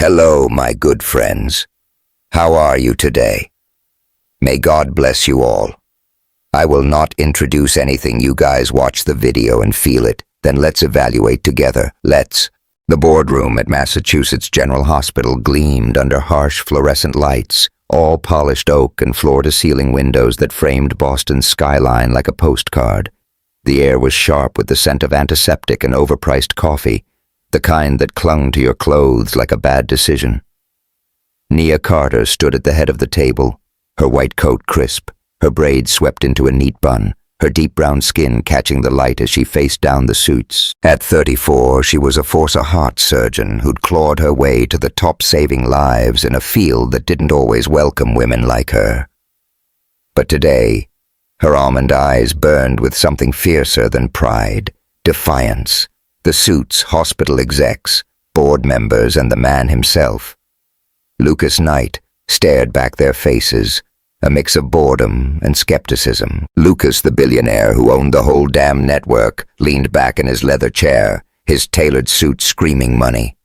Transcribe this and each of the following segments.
Hello, my good friends. How are you today? May God bless you all. I will not introduce anything. You guys watch the video and feel it. Then let's evaluate together. Let's. The boardroom at Massachusetts General Hospital gleamed under harsh fluorescent lights, all polished oak and floor-to-ceiling windows that framed Boston's skyline like a postcard. The air was sharp with the scent of antiseptic and overpriced coffee, the kind that clung to your clothes like a bad decision. Nia Carter stood at the head of the table, her white coat crisp, her braids swept into a neat bun, her deep brown skin catching the light as she faced down the suits. At 34, she was a force-a-heart surgeon who'd clawed her way to the top, saving lives in a field that didn't always welcome women like her. But today, her almond eyes burned with something fiercer than pride, defiance. The suits, hospital execs, board members, and the man himself. Lucas Knight stared back their faces, a mix of boredom and skepticism. Lucas, the billionaire who owned the whole damn network, leaned back in his leather chair, his tailored suit screaming money.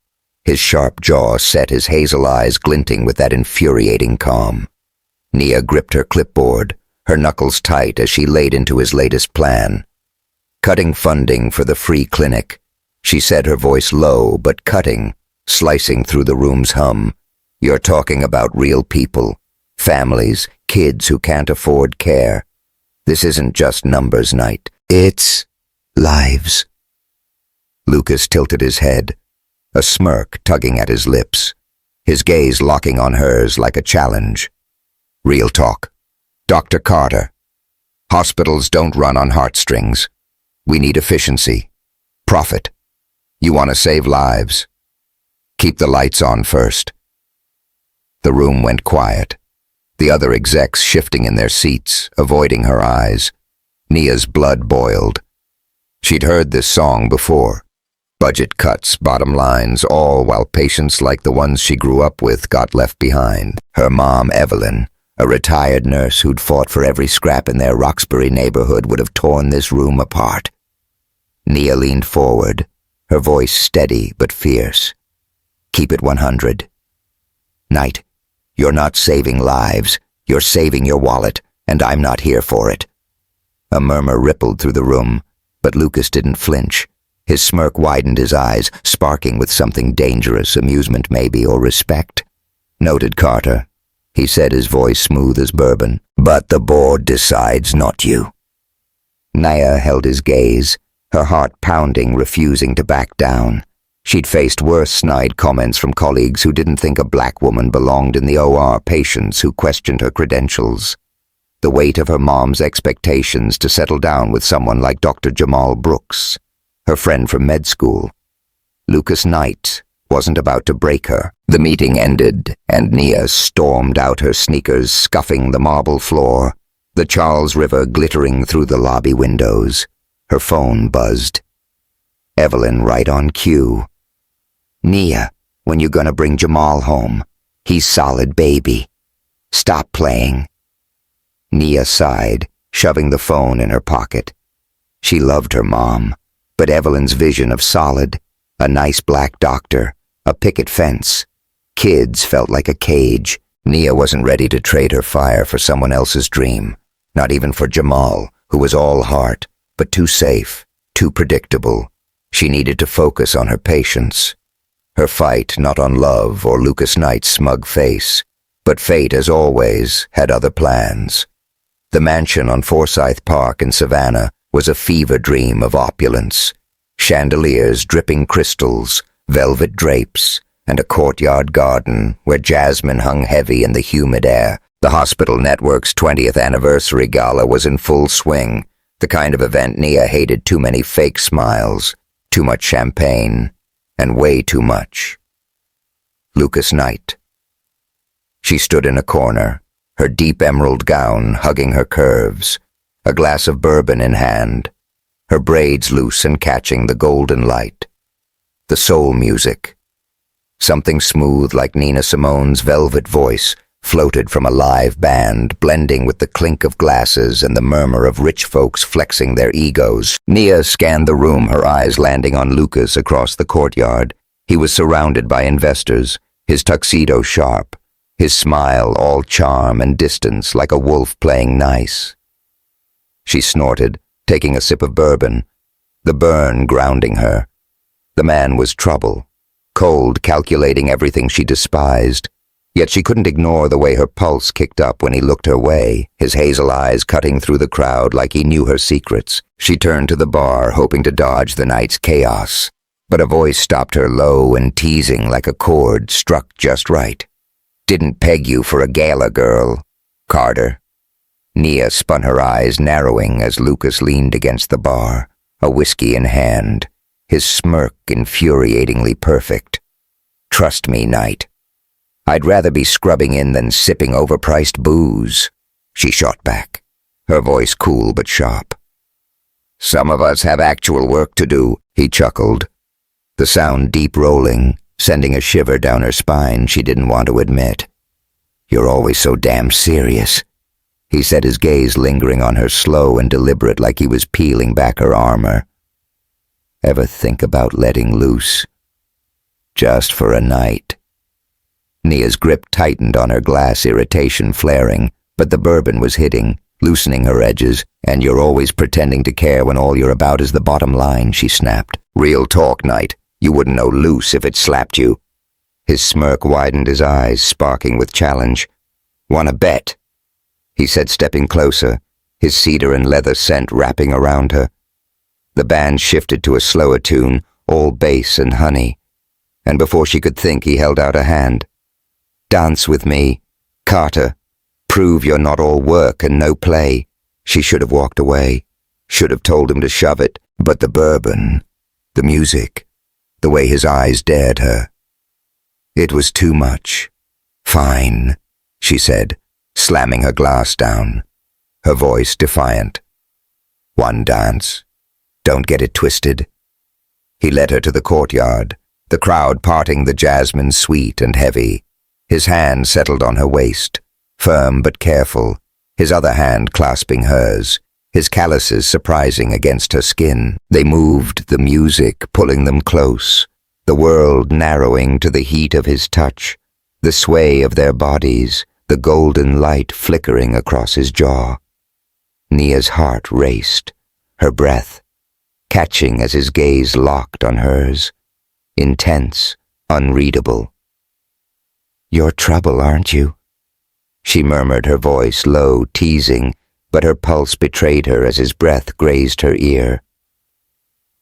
His sharp jaw set, his hazel eyes glinting with that infuriating calm. Nia gripped her clipboard, her knuckles tight as she laid into his latest plan. Cutting funding for the free clinic. She said, her voice low but cutting, slicing through the room's hum. You're talking about real people, families, kids who can't afford care. This isn't just numbers night. It's lives. Lucas tilted his head, a smirk tugging at his lips, his gaze locking on hers like a challenge. Real talk. Dr. Carter. Hospitals don't run on heartstrings. We need efficiency. Profit. You want to save lives. Keep the lights on first. The room went quiet, the other execs shifting in their seats, avoiding her eyes. Nia's blood boiled. She'd heard this song before. Budget cuts, bottom lines, all while patients like the ones she grew up with got left behind. Her mom, Evelyn, a retired nurse who'd fought for every scrap in their Roxbury neighborhood, would have torn this room apart. Nia leaned forward, her voice steady but fierce. Keep it 100. Knight, you're not saving lives, you're saving your wallet, and I'm not here for it. A murmur rippled through the room, but Lucas didn't flinch. His smirk widened, his eyes sparking with something dangerous, amusement maybe, or respect. Noted, Carter, he said, his voice smooth as bourbon. But the board decides, not you. Nia held his gaze, her heart pounding, refusing to back down. She'd faced worse snide comments from colleagues who didn't think a black woman belonged in the OR, patients who questioned her credentials. The weight of her mom's expectations to settle down with someone like Dr. Jamal Brooks, her friend from med school. Lucas Knight wasn't about to break her. The meeting ended, and Nia stormed out, her sneakers scuffing the marble floor, the Charles River glittering through the lobby windows. Her phone buzzed. Evelyn right on cue. Nia, when you gonna bring Jamal home? He's solid, baby. Stop playing. Nia sighed, shoving the phone in her pocket. She loved her mom, but Evelyn's vision of solid, a nice black doctor, a picket fence, kids felt like a cage. Nia wasn't ready to trade her fire for someone else's dream, not even for Jamal, who was all heart, but too safe, too predictable. She needed to focus on her patients. Her fight not on love or Lucas Knight's smug face, but fate, as always, had other plans. The mansion on Forsyth Park in Savannah was a fever dream of opulence. Chandeliers, dripping crystals, velvet drapes, and a courtyard garden where jasmine hung heavy in the humid air. The hospital network's 20th anniversary gala was in full swing, the kind of event Nia hated. Too many fake smiles, too much champagne, and way too much. Lucas Knight. She stood in a corner, her deep emerald gown hugging her curves, a glass of bourbon in hand, her braids loose and catching the golden light. The soul music. Something smooth like Nina Simone's velvet voice floated from a live band, blending with the clink of glasses and the murmur of rich folks flexing their egos. Nia scanned the room, her eyes landing on Lucas across the courtyard. He was surrounded by investors, his tuxedo sharp, his smile all charm and distance like a wolf playing nice. She snorted, taking a sip of bourbon, the burn grounding her. The man was trouble, cold, calculating everything she despised, yet she couldn't ignore the way her pulse kicked up when he looked her way, his hazel eyes cutting through the crowd like he knew her secrets. She turned to the bar, hoping to dodge the night's chaos, but a voice stopped her low and teasing like a chord struck just right. "Didn't peg you for a gala, girl. Carter." Nia spun her eyes, narrowing as Lucas leaned against the bar, a whiskey in hand, his smirk infuriatingly perfect. "Trust me, Knight. I'd rather be scrubbing in than sipping overpriced booze," she shot back, her voice cool but sharp. "Some of us have actual work to do," he chuckled, the sound deep rolling, sending a shiver down her spine she didn't want to admit. "You're always so damn serious," he said, his gaze lingering on her, slow and deliberate like he was peeling back her armor. "Ever think about letting loose? Just for a night?" Nia's grip tightened on her glass, irritation flaring, but the bourbon was hitting, loosening her edges. "And you're always pretending to care when all you're about is the bottom line," she snapped. "Real talk, Knight. You wouldn't know loose if it slapped you." His smirk widened, his eyes sparking with challenge. "Wanna bet?" he said, stepping closer, his cedar and leather scent wrapping around her. The band shifted to a slower tune, all bass and honey, and before she could think, he held out a hand. "Dance with me, Carter. Prove you're not all work and no play." She should have walked away, should have told him to shove it, but the bourbon, the music, the way his eyes dared her. It was too much. "Fine," she said, slamming her glass down, her voice defiant. "One dance. Don't get it twisted." He led her to the courtyard, the crowd parting, the jasmine sweet and heavy. His hand settled on her waist, firm but careful, his other hand clasping hers, his calluses surprising against her skin. They moved, the music pulling them close, the world narrowing to the heat of his touch, the sway of their bodies, the golden light flickering across his jaw. Nia's heart raced, her breath catching as his gaze locked on hers, intense, unreadable. "You're trouble, aren't you?" she murmured, her voice low, teasing, but her pulse betrayed her as his breath grazed her ear.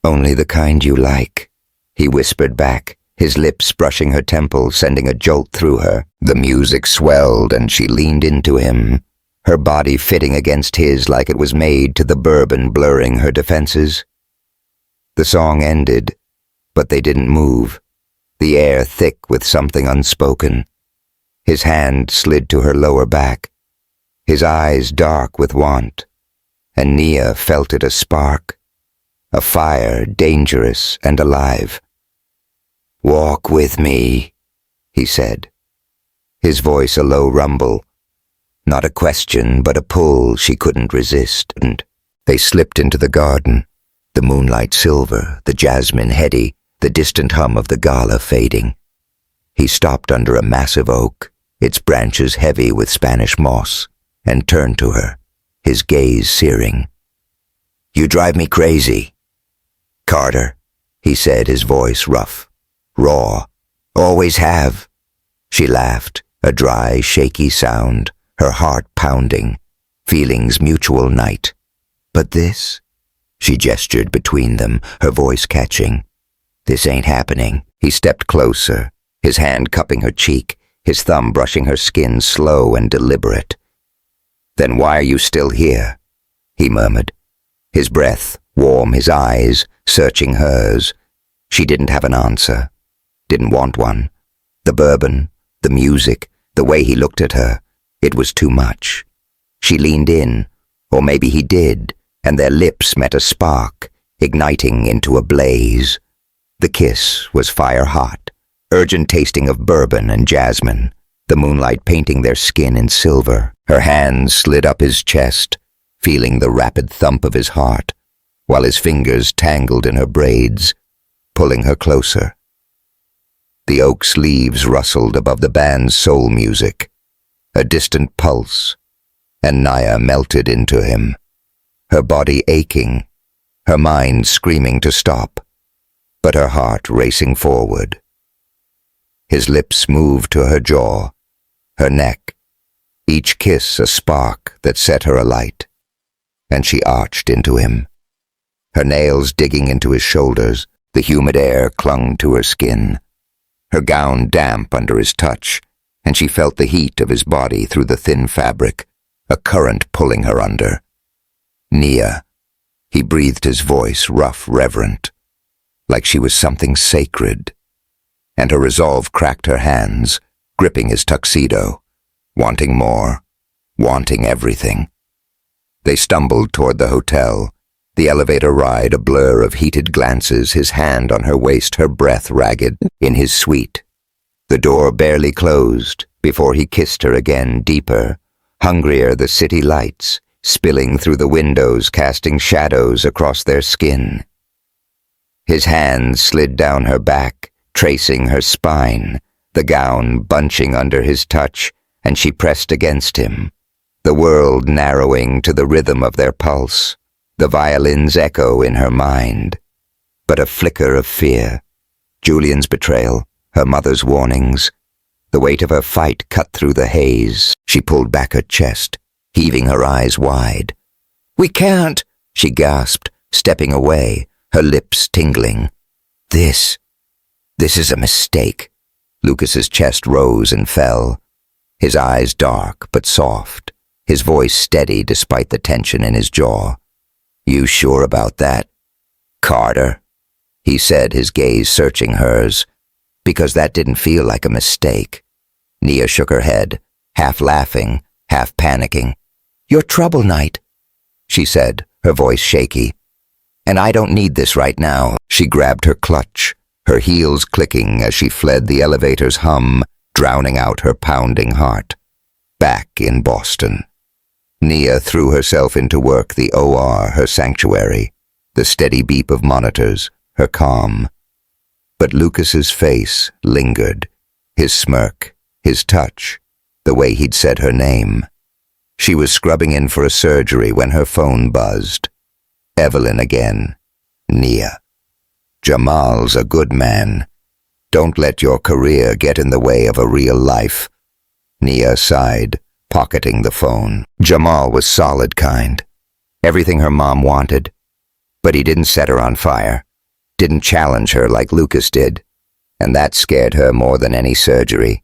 "Only the kind you like," he whispered back, his lips brushing her temple, sending a jolt through her. The music swelled and she leaned into him, her body fitting against his like it was made, to the bourbon blurring her defenses. The song ended, but they didn't move, the air thick with something unspoken. His hand slid to her lower back, his eyes dark with want, and Nia felt it, a spark, a fire dangerous and alive. "Walk with me," he said, his voice a low rumble, not a question but a pull she couldn't resist, and they slipped into the garden, the moonlight silver, the jasmine heady, the distant hum of the gala fading. He stopped under a massive oak, its branches heavy with Spanish moss, and turned to her, his gaze searing. "You drive me crazy, Carter," he said, his voice rough, raw. "Always have." She laughed, a dry, shaky sound, her heart pounding, feelings mutual night. "But this?" She gestured between them, her voice catching. "This ain't happening." He stepped closer, his hand cupping her cheek, his thumb brushing her skin, slow and deliberate. "Then why are you still here?" he murmured, his breath warm, his eyes searching hers. She didn't have an answer, didn't want one. The bourbon, the music, the way he looked at her, it was too much. She leaned in, or maybe he did, and their lips met a spark, igniting into a blaze. The kiss was fire hot, urgent tasting of bourbon and jasmine, the moonlight painting their skin in silver. Her hands slid up his chest, feeling the rapid thump of his heart, while his fingers tangled in her braids, pulling her closer. The oak's leaves rustled above the band's soul music, a distant pulse, and Naya melted into him, her body aching, her mind screaming to stop, but her heart racing forward. His lips moved to her jaw, her neck, each kiss a spark that set her alight, and she arched into him, her nails digging into his shoulders. The humid air clung to her skin, her gown damp under his touch, and she felt the heat of his body through the thin fabric, a current pulling her under. Nia, he breathed his voice rough, reverent, like she was something sacred, and her resolve cracked her hands, gripping his tuxedo, wanting more, wanting everything. They stumbled toward the hotel, the elevator ride a blur of heated glances, his hand on her waist, her breath ragged, in his suite. The door barely closed before he kissed her again, deeper, hungrier, the city lights spilling through the windows, casting shadows across their skin. His hands slid down her back, tracing her spine, the gown bunching under his touch, and she pressed against him, the world narrowing to the rhythm of their pulse, the violin's echo in her mind. But a flicker of fear, Julian's betrayal, her mother's warnings, the weight of her fight cut through the haze. She pulled back her chest, heaving her eyes wide. "We can't," she gasped, stepping away, her lips tingling. This is a mistake." Lucas's chest rose and fell, his eyes dark but soft, his voice steady despite the tension in his jaw. "You sure about that, Carter?" he said, his gaze searching hers, because that didn't feel like a mistake. Nia shook her head, half laughing, half panicking. "You're trouble, Knight," she said, her voice shaky. "And I don't need this right now." She grabbed her clutch, her heels clicking as she fled the elevator's hum, drowning out her pounding heart. Back in Boston. Nia threw herself into work, the OR, her sanctuary, the steady beep of monitors, her calm. But Lucas's face lingered, his smirk, his touch, the way he'd said her name. She was scrubbing in for a surgery when her phone buzzed. Evelyn again. "Nia, Jamal's a good man. Don't let your career get in the way of a real life." Nia sighed, pocketing the phone. Jamal was solid kind. Everything her mom wanted. But he didn't set her on fire. Didn't challenge her like Lucas did. And that scared her more than any surgery.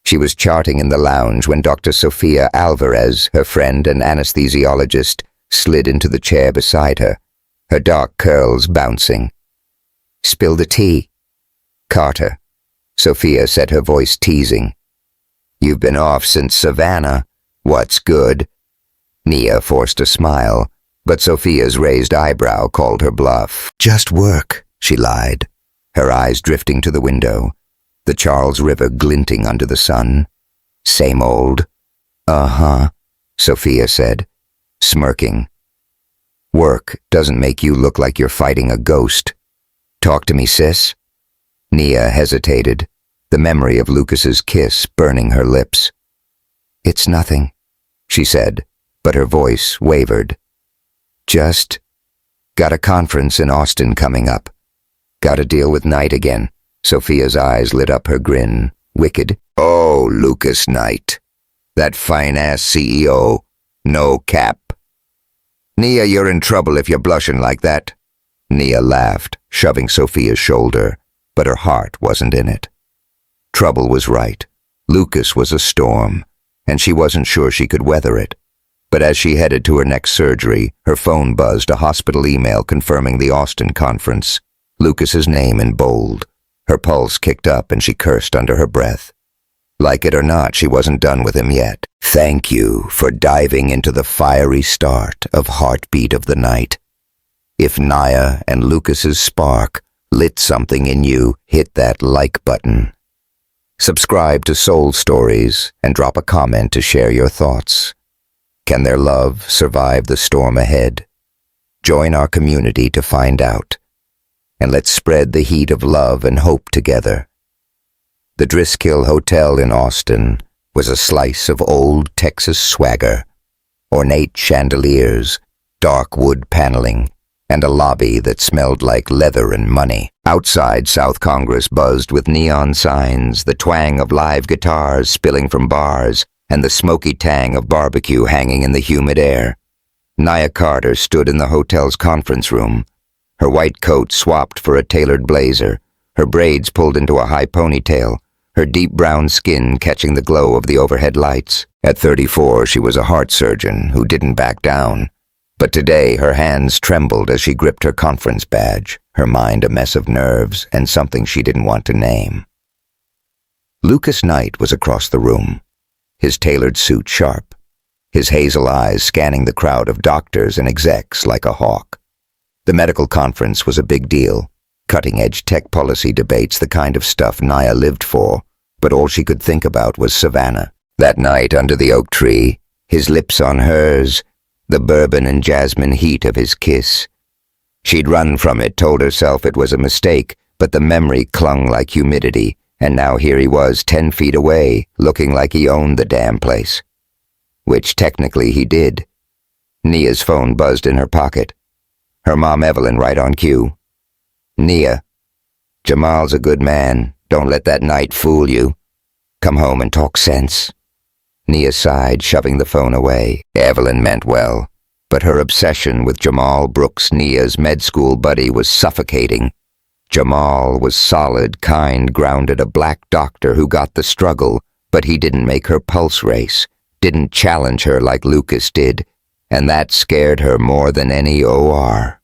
She was charting in the lounge when Dr. Sofia Alvarez, her friend and anesthesiologist, slid into the chair beside her, her dark curls bouncing. "Spill the tea." "Carter," Sophia said, her voice teasing. "You've been off since Savannah. What's good?" Nia forced a smile, but Sophia's raised eyebrow called her bluff. "Just work," she lied, her eyes drifting to the window, the Charles River glinting under the sun. "Same old." "Uh-huh," Sophia said, smirking. "Work doesn't make you look like you're fighting a ghost. Talk to me, sis." Nia hesitated, the memory of Lucas's kiss burning her lips. "It's nothing," she said, but her voice wavered. "Just got a conference in Austin coming up. Gotta deal with Knight again." Sophia's eyes lit up, her grin, wicked. "Oh, Lucas Knight. That fine-ass CEO. No cap." "Nia, you're in trouble if you're blushing like that." Nia laughed, shoving Sophia's shoulder, but her heart wasn't in it. Trouble was right. Lucas was a storm, and she wasn't sure she could weather it. But as she headed to her next surgery, her phone buzzed, a hospital email confirming the Austin conference. Lucas's name in bold. Her pulse kicked up and she cursed under her breath. Like it or not, she wasn't done with him yet. "Thank you for diving into the fiery start of Heartbeat of the Night. If Naya and Lucas's spark lit something in you, hit that like button. Subscribe to Soul Stories and drop a comment to share your thoughts. Can their love survive the storm ahead? Join our community to find out. And let's spread the heat of love and hope together. The Driskill Hotel in Austin was a slice of old Texas swagger, ornate chandeliers, dark wood paneling, and a lobby that smelled like leather and money. Outside, South Congress buzzed with neon signs, the twang of live guitars spilling from bars, and the smoky tang of barbecue hanging in the humid air. Nia Carter stood in the hotel's conference room, her white coat swapped for a tailored blazer, her braids pulled into a high ponytail, her deep brown skin catching the glow of the overhead lights. At 34, she was a heart surgeon who didn't back down. But today, her hands trembled as she gripped her conference badge, her mind a mess of nerves and something she didn't want to name. Lucas Knight was across the room, his tailored suit sharp, his hazel eyes scanning the crowd of doctors and execs like a hawk. The medical conference was a big deal, cutting-edge tech policy debates, the kind of stuff Nia lived for, but all she could think about was Savannah. That night under the oak tree, his lips on hers, the bourbon and jasmine heat of his kiss. She'd run from it, told herself it was a mistake, but the memory clung like humidity, and now here he was 10 feet away, looking like he owned the damn place. Which technically he did. Nia's phone buzzed in her pocket. Her mom Evelyn right on cue. "Nia, Jamal's a good man. Don't let that night fool you. Come home and talk sense." Nia sighed, shoving the phone away. Evelyn meant well, but her obsession with Jamal Brooks, Nia's med school buddy, was suffocating. Jamal was solid, kind, grounded, a black doctor who got the struggle, but he didn't make her pulse race, didn't challenge her like Lucas did, and that scared her more than any OR.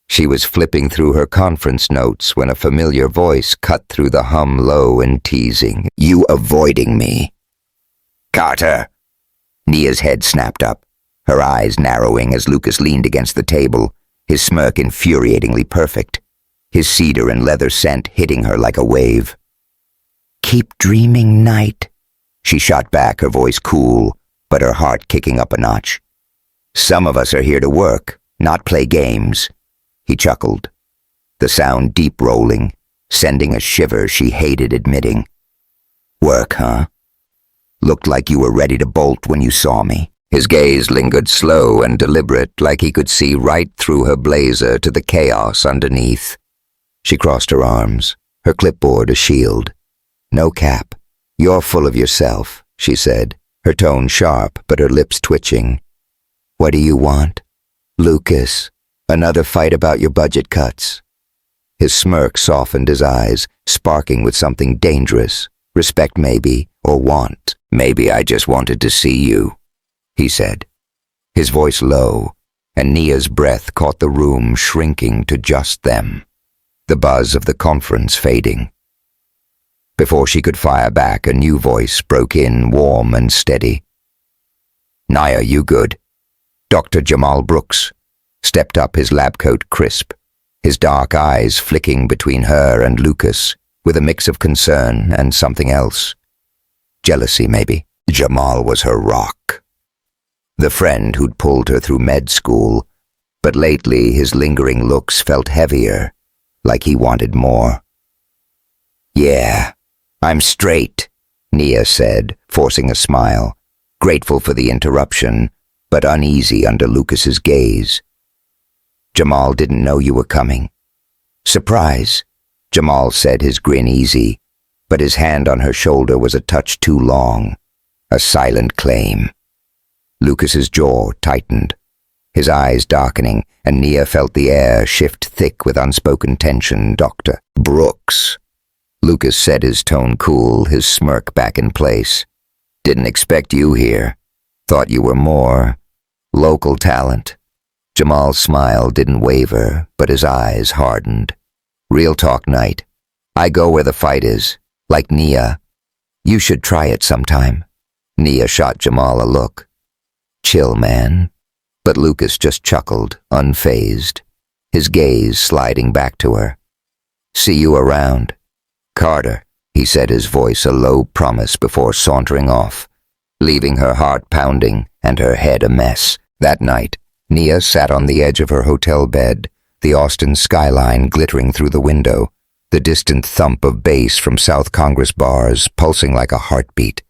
She was flipping through her conference notes when a familiar voice cut through the hum, low and teasing. "You avoiding me?" "Carter!" Nia's head snapped up, her eyes narrowing as Lucas leaned against the table, his smirk infuriatingly perfect, his cedar and leather scent hitting her like a wave. "Keep dreaming, Knight," she shot back, her voice cool, but her heart kicking up a notch. "Some of us are here to work, not play games." He chuckled, the sound deep rolling, sending a shiver she hated admitting. "Work, huh? Looked like you were ready to bolt when you saw me." His gaze lingered slow and deliberate, like he could see right through her blazer to the chaos underneath. She crossed her arms, her clipboard a shield. "No cap. You're full of yourself," she said, her tone sharp but her lips twitching. "What do you want?" "Lucas, another fight about your budget cuts." His smirk softened his eyes, sparking with something dangerous. Respect maybe, or want. "Maybe I just wanted to see you," he said, his voice low, and Nia's breath caught the room shrinking to just them, the buzz of the conference fading. Before she could fire back, a new voice broke in, warm and steady. "Nia, you good?" Dr. Jamal Brooks stepped up, his lab coat crisp, his dark eyes flicking between her and Lucas, with a mix of concern and something else. Jealousy, maybe. Jamal was her rock. The friend who'd pulled her through med school, but lately his lingering looks felt heavier, like he wanted more. "Yeah, I'm straight," Nia said, forcing a smile, grateful for the interruption, but uneasy under Lucas's gaze. "Jamal didn't know you were coming." "Surprise," Jamal said, his grin easy, but his hand on her shoulder was a touch too long, a silent claim. Lucas's jaw tightened, his eyes darkening, and Nia felt the air shift thick with unspoken tension. "Dr. Brooks," Lucas said, his tone cool, his smirk back in place. "Didn't expect you here. Thought you were more local talent." Jamal's smile didn't waver, but his eyes hardened. "Real talk, Knight. I go where the fight is, like Nia. You should try it sometime." Nia shot Jamal a look. "Chill, man." But Lucas just chuckled, unfazed, his gaze sliding back to her. "See you around." "Carter," he said, his voice a low promise before sauntering off, leaving her heart pounding and her head a mess. That night, Nia sat on the edge of her hotel bed, the Austin skyline glittering through the window, the distant thump of bass from South Congress bars pulsing like a heartbeat.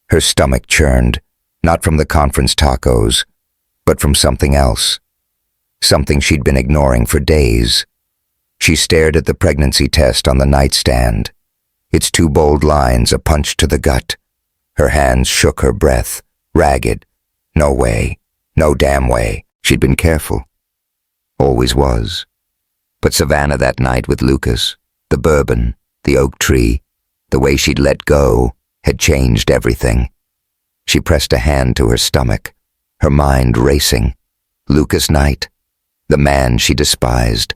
Her stomach churned, not from the conference tacos, but from something else. Something she'd been ignoring for days. She stared at the pregnancy test on the nightstand. Its two bold lines a punch to the gut. Her hands shook her breath, ragged. No way. No damn way. She'd been careful. Always was. But Savannah that night with Lucas, the bourbon, the oak tree, the way she'd let go, had changed everything. She pressed a hand to her stomach, her mind racing. Lucas Knight, the man she despised.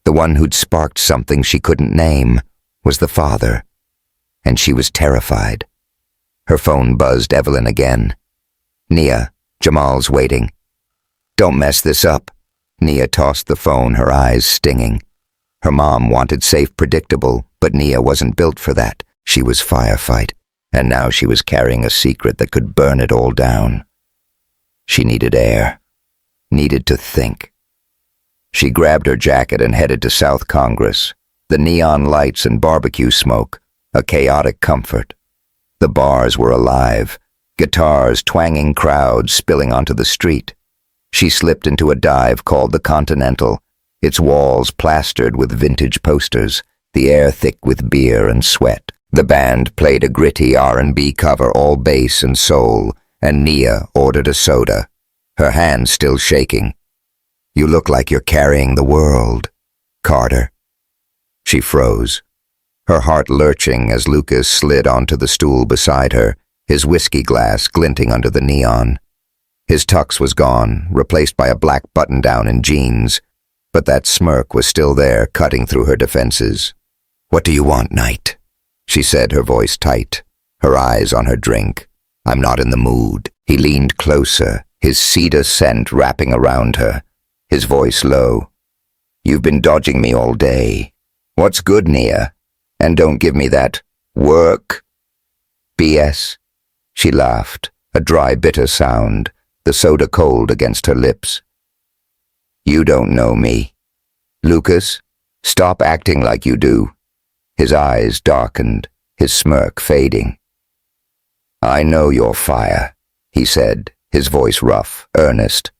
The one who'd sparked something she couldn't name, was the father. And she was terrified. Her phone buzzed Evelyn again. "Nia, Jamal's waiting." "Don't mess this up." Nia tossed the phone, her eyes stinging. Her mom wanted safe, predictable, but Nia wasn't built for that. She was firefight, and now she was carrying a secret that could burn it all down. She needed air, needed to think. She grabbed her jacket and headed to South Congress, the neon lights and barbecue smoke, a chaotic comfort. The bars were alive, guitars twanging, crowds spilling onto the street. She slipped into a dive called the Continental, its walls plastered with vintage posters, the air thick with beer and sweat. The band played a gritty R&B cover, all bass and soul, and Nia ordered a soda, her hands still shaking. "You look like you're carrying the world, Carter." She froze, her heart lurching as Lucas slid onto the stool beside her, his whiskey glass glinting under the neon. His tux was gone, replaced by a black button-down and jeans, but that smirk was still there, cutting through her defenses. "What do you want, Knight?" she said, her voice tight, her eyes on her drink. "I'm not in the mood." He leaned closer, his cedar scent wrapping around her, his voice low. "You've been dodging me all day. What's good, Nia? And don't give me that work BS." She laughed, a dry, bitter sound, the soda cold against her lips. "You don't know me. Lucas, stop acting like you do." His eyes darkened, his smirk fading. "I know you're fire," he said, his voice rough, earnest.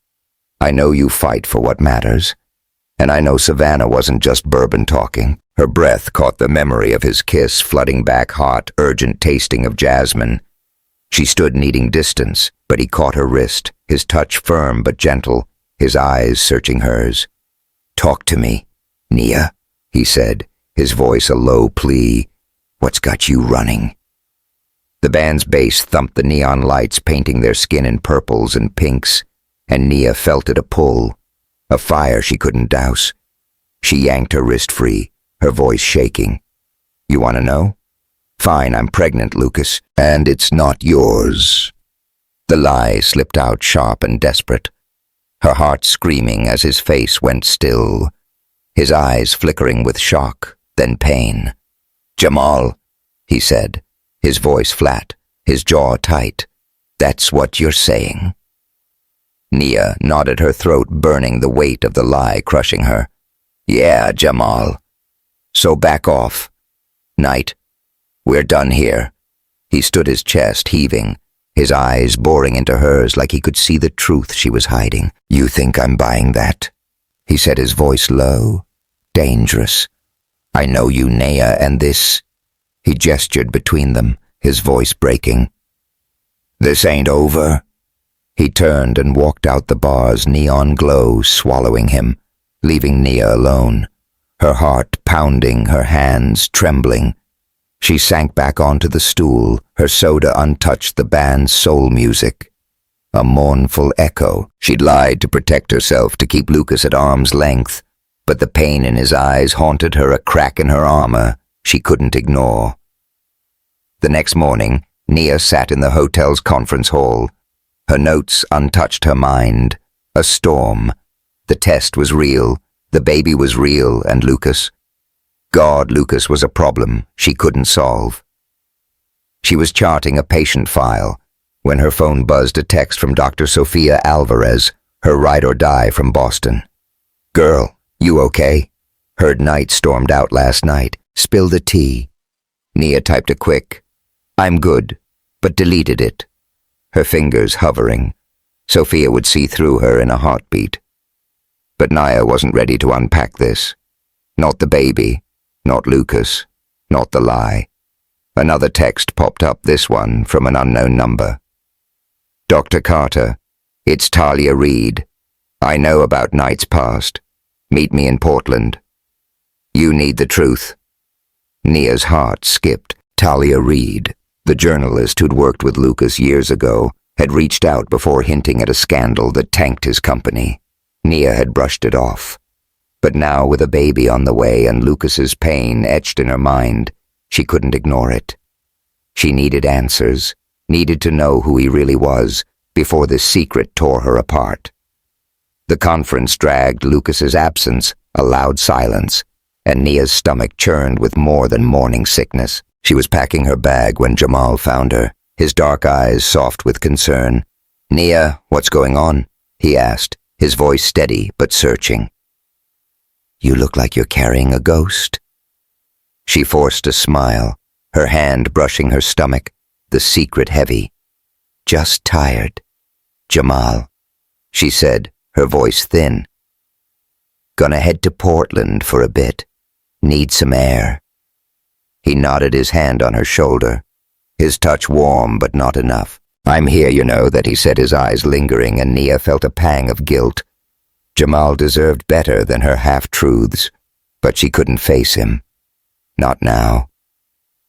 "I know you fight for what matters. And I know Savannah wasn't just bourbon talking." Her breath caught the memory of his kiss, flooding back, hot, urgent tasting of jasmine. She stood needing distance, but he caught her wrist, his touch firm but gentle, his eyes searching hers. "Talk to me, Nia," he said, his voice a low plea. "What's got you running?" The band's bass thumped the neon lights, painting their skin in purples and pinks, and Nia felt it a pull, a fire she couldn't douse. She yanked her wrist free, her voice shaking. "You want to know? Fine, I'm pregnant, Lucas, and it's not yours." The lie slipped out sharp and desperate, her heart screaming as his face went still, his eyes flickering with shock, then pain. "Jamal," he said, his voice flat, his jaw tight. "That's what you're saying?" Nia nodded, her throat burning, the weight of the lie crushing her. "Yeah, Jamal. So back off. Knight, we're done here." He stood, his chest heaving, his eyes boring into hers like he could see the truth she was hiding. "You think I'm buying that?" he said, his voice low, dangerous. "I know you, Nia, and this—" He gestured between them, his voice breaking. "This ain't over." He turned and walked out, the bar's neon glow swallowing him, leaving Nia alone, her heart pounding, her hands trembling. She sank back onto the stool, her soda untouched, the band's soul music. A mournful echo. She'd lied to protect herself, to keep Lucas at arm's length, but the pain in his eyes haunted her, a crack in her armor she couldn't ignore. The next morning, Nia sat in the hotel's conference hall. Her notes untouched, her mind a storm. The test was real, the baby was real, and Lucas? God, Lucas was a problem she couldn't solve. She was charting a patient file when her phone buzzed, a text from Dr. Sophia Alvarez, her ride or die from Boston. "Girl, you okay?" Heard Knight stormed out last night. Spill the tea. Nia typed a quick, "I'm good," but deleted it. Her fingers hovering. Sophia would see through her in a heartbeat. But Nia wasn't ready to unpack this. Not the baby, not Lucas, not the lie. Another text popped up, this one from an unknown number. "Dr. Carter, it's Talia Reid. I know about Knight's past. Meet me in Portland. You need the truth." Nia's heart skipped. Talia Reid, the journalist who'd worked with Lucas years ago, had reached out before hinting at a scandal that tanked his company. Nia had brushed it off. But now, with a baby on the way and Lucas's pain etched in her mind, she couldn't ignore it. She needed answers, needed to know who he really was, before this secret tore her apart. The conference dragged. Lucas's absence, a loud silence, and Nia's stomach churned with more than morning sickness. She was packing her bag when Jamal found her, his dark eyes soft with concern. "Nia, what's going on?" he asked, his voice steady but searching. "You look like you're carrying a ghost." She forced a smile, her hand brushing her stomach, the secret heavy. "Just tired, Jamal," she said, her voice thin. "Gonna head to Portland for a bit. Need some air." He nodded, his hand on her shoulder, his touch warm but not enough. "I'm here, you know," that he said, his eyes lingering, and Nia felt a pang of guilt. Jamal deserved better than her half-truths, but she couldn't face him. Not now.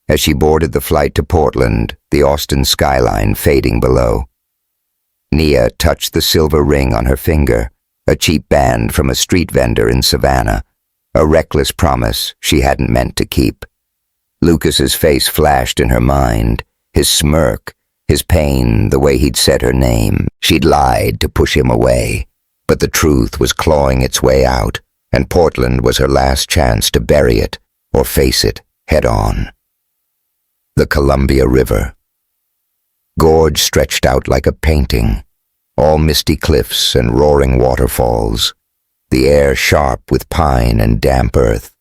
As she boarded the flight to Portland, the Austin skyline fading below, Nia touched the silver ring on her finger, a cheap band from a street vendor in Savannah, a reckless promise she hadn't meant to keep. Lucas's face flashed in her mind, his smirk, his pain, the way he'd said her name. She'd lied to push him away, but the truth was clawing its way out, and Portland was her last chance to bury it or face it head on. The Columbia River. Gorge stretched out like a painting, all misty cliffs and roaring waterfalls, the air sharp with pine and damp earth.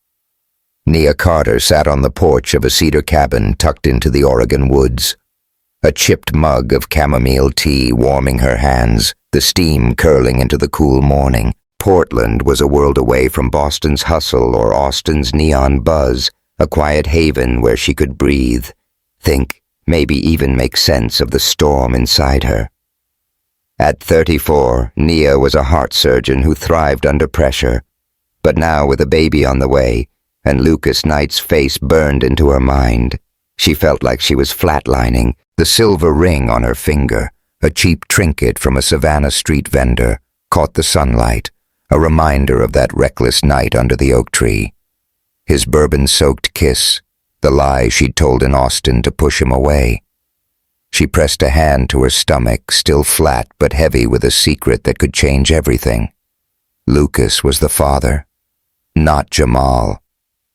Nia Carter sat on the porch of a cedar cabin tucked into the Oregon woods, a chipped mug of chamomile tea warming her hands, the steam curling into the cool morning. Portland was a world away from Boston's hustle or Austin's neon buzz, a quiet haven where she could breathe, think, maybe even make sense of the storm inside her. At 34, Nia was a heart surgeon who thrived under pressure, but now with a baby on the way, and Lucas Knight's face burned into her mind, she felt like she was flatlining. The silver ring on her finger, a cheap trinket from a Savannah street vendor, caught the sunlight, a reminder of that reckless night under the oak tree. His bourbon-soaked kiss, the lie she'd told in Austin to push him away. She pressed a hand to her stomach, still flat but heavy with a secret that could change everything. Lucas was the father, not Jamal,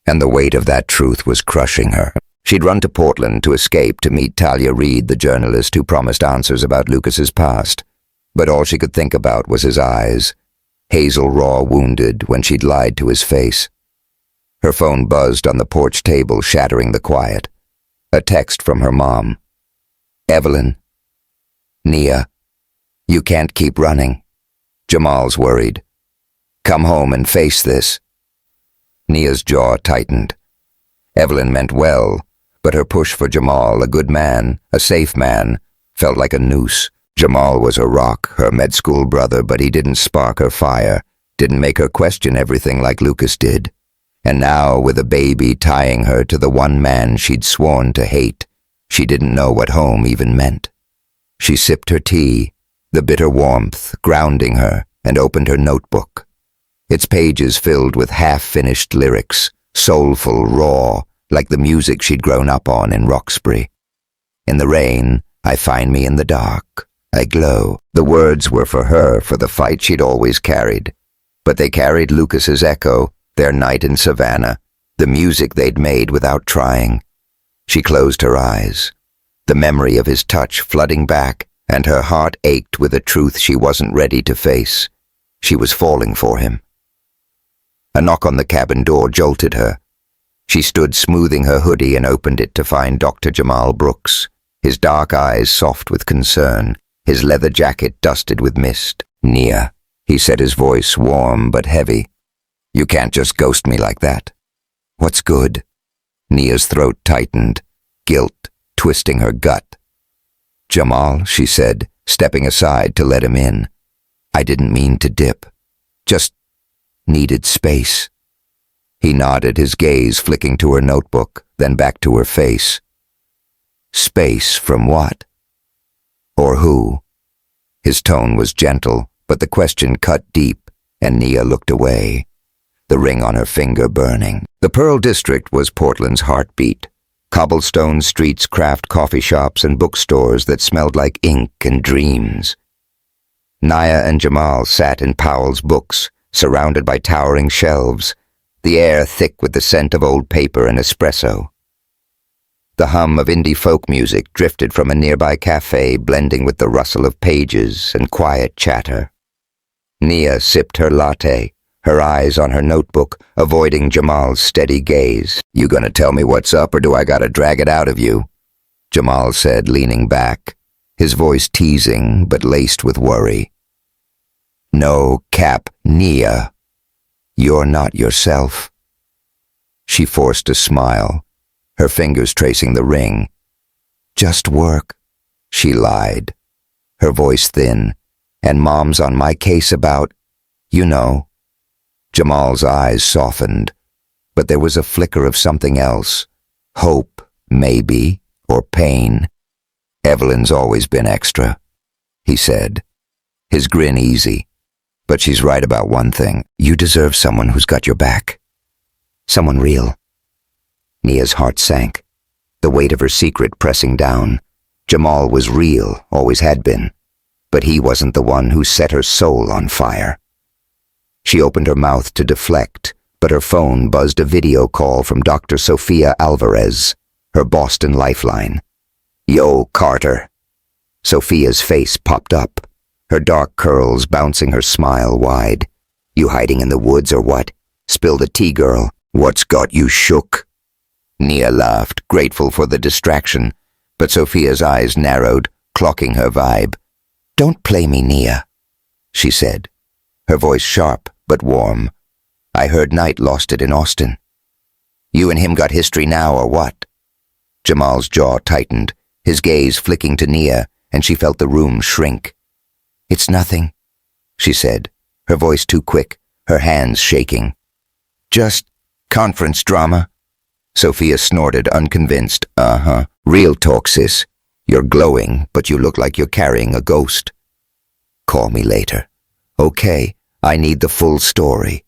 and the weight of that truth was crushing her. She'd run to Portland to escape to meet Talia Reid, the journalist who promised answers about Lucas's past, but all she could think about was his eyes, hazel raw wounded when she'd lied to his face. Her phone buzzed on the porch table, shattering the quiet. A text from her mom. "Evelyn. Nia. You can't keep running. Jamal's worried. Come home and face this." Nia's jaw tightened. Evelyn meant well, but her push for Jamal, a good man, a safe man, felt like a noose. Jamal was a rock, her med school brother, but he didn't spark her fire, didn't make her question everything like Lucas did. And now, with a baby tying her to the one man she'd sworn to hate, she didn't know what home even meant. She sipped her tea, the bitter warmth grounding her, and opened her notebook. Its pages filled with half-finished lyrics, soulful, raw, like the music she'd grown up on in Roxbury. "In the rain, I find me in the dark. I glow." The words were for her, for the fight she'd always carried. But they carried Lucas's echo, their night in Savannah, the music they'd made without trying. She closed her eyes, the memory of his touch flooding back, and her heart ached with a truth she wasn't ready to face. She was falling for him. A knock on the cabin door jolted her. She stood smoothing her hoodie and opened it to find Dr. Jamal Brooks, his dark eyes soft with concern, his leather jacket dusted with mist. "Nia," he said, his voice warm but heavy. "You can't just ghost me like that." "What's good?" Nia's throat tightened, guilt twisting her gut. "Jamal," she said, stepping aside to let him in. "I didn't mean to dip. Just needed space." He nodded, his gaze flicking to her notebook, then back to her face. "Space from what? Or who?" His tone was gentle, but the question cut deep, and Nia looked away, the ring on her finger burning. The Pearl District was Portland's heartbeat. Cobblestone streets, craft coffee shops, and bookstores that smelled like ink and dreams. Nia and Jamal sat in Powell's books, surrounded by towering shelves, the air thick with the scent of old paper and espresso. The hum of indie folk music drifted from a nearby cafe, blending with the rustle of pages and quiet chatter. Nia sipped her latte, her eyes on her notebook, avoiding Jamal's steady gaze. "You gonna tell me what's up, or do I gotta drag it out of you?" Jamal said, leaning back, his voice teasing but laced with worry. "No, Cap, Nia. You're not yourself." She forced a smile, her fingers tracing the ring. "Just work," she lied, her voice thin, "and Mom's on my case about, you know." Jamal's eyes softened, but there was a flicker of something else. Hope, maybe, or pain. "Evelyn's always been extra," he said, his grin easy. "But she's right about one thing. You deserve someone who's got your back. Someone real." Nia's heart sank, the weight of her secret pressing down. Jamal was real, always had been, but he wasn't the one who set her soul on fire. She opened her mouth to deflect, but her phone buzzed a video call from Dr. Sophia Alvarez, her Boston lifeline. "Yo, Carter." Sophia's face popped up, her dark curls bouncing her smile wide. "You hiding in the woods or what? Spill the tea, girl. What's got you shook?" Nia laughed, grateful for the distraction, but Sophia's eyes narrowed, clocking her vibe. "Don't play me, Nia," she said, her voice sharp but warm. "I heard Knight lost it in Austin. You and him got history now, or what?" Jamal's jaw tightened, his gaze flicking to Nia, and she felt the room shrink. "It's nothing," she said, her voice too quick, her hands shaking. "Just conference drama." Sophia snorted, unconvinced. "Uh-huh. Real talk, sis. You're glowing, but you look like you're carrying a ghost." "Call me later." "Okay, I need the full story."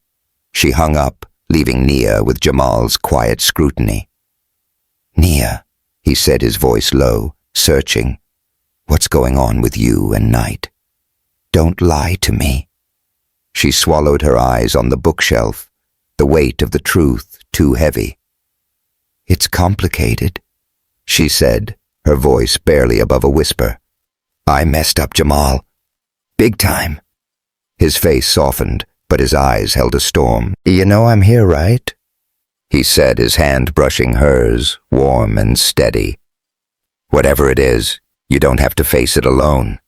She hung up, leaving Nia with Jamal's quiet scrutiny. "Nia," he said, his voice low, searching. "What's going on with you and Knight? Don't lie to me." She swallowed her eyes on the bookshelf, the weight of the truth too heavy. "It's complicated," she said, her voice barely above a whisper. "I messed up, Jamal. Big time." His face softened, but his eyes held a storm. "You know I'm here, right?" he said, his hand brushing hers, warm and steady. "Whatever it is, you don't have to face it alone."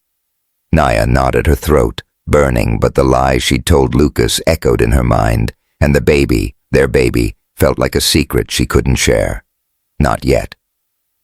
Nia nodded, her throat burning, but the lie she'd told Lucas echoed in her mind, and the baby, their baby, felt like a secret she couldn't share. Not yet.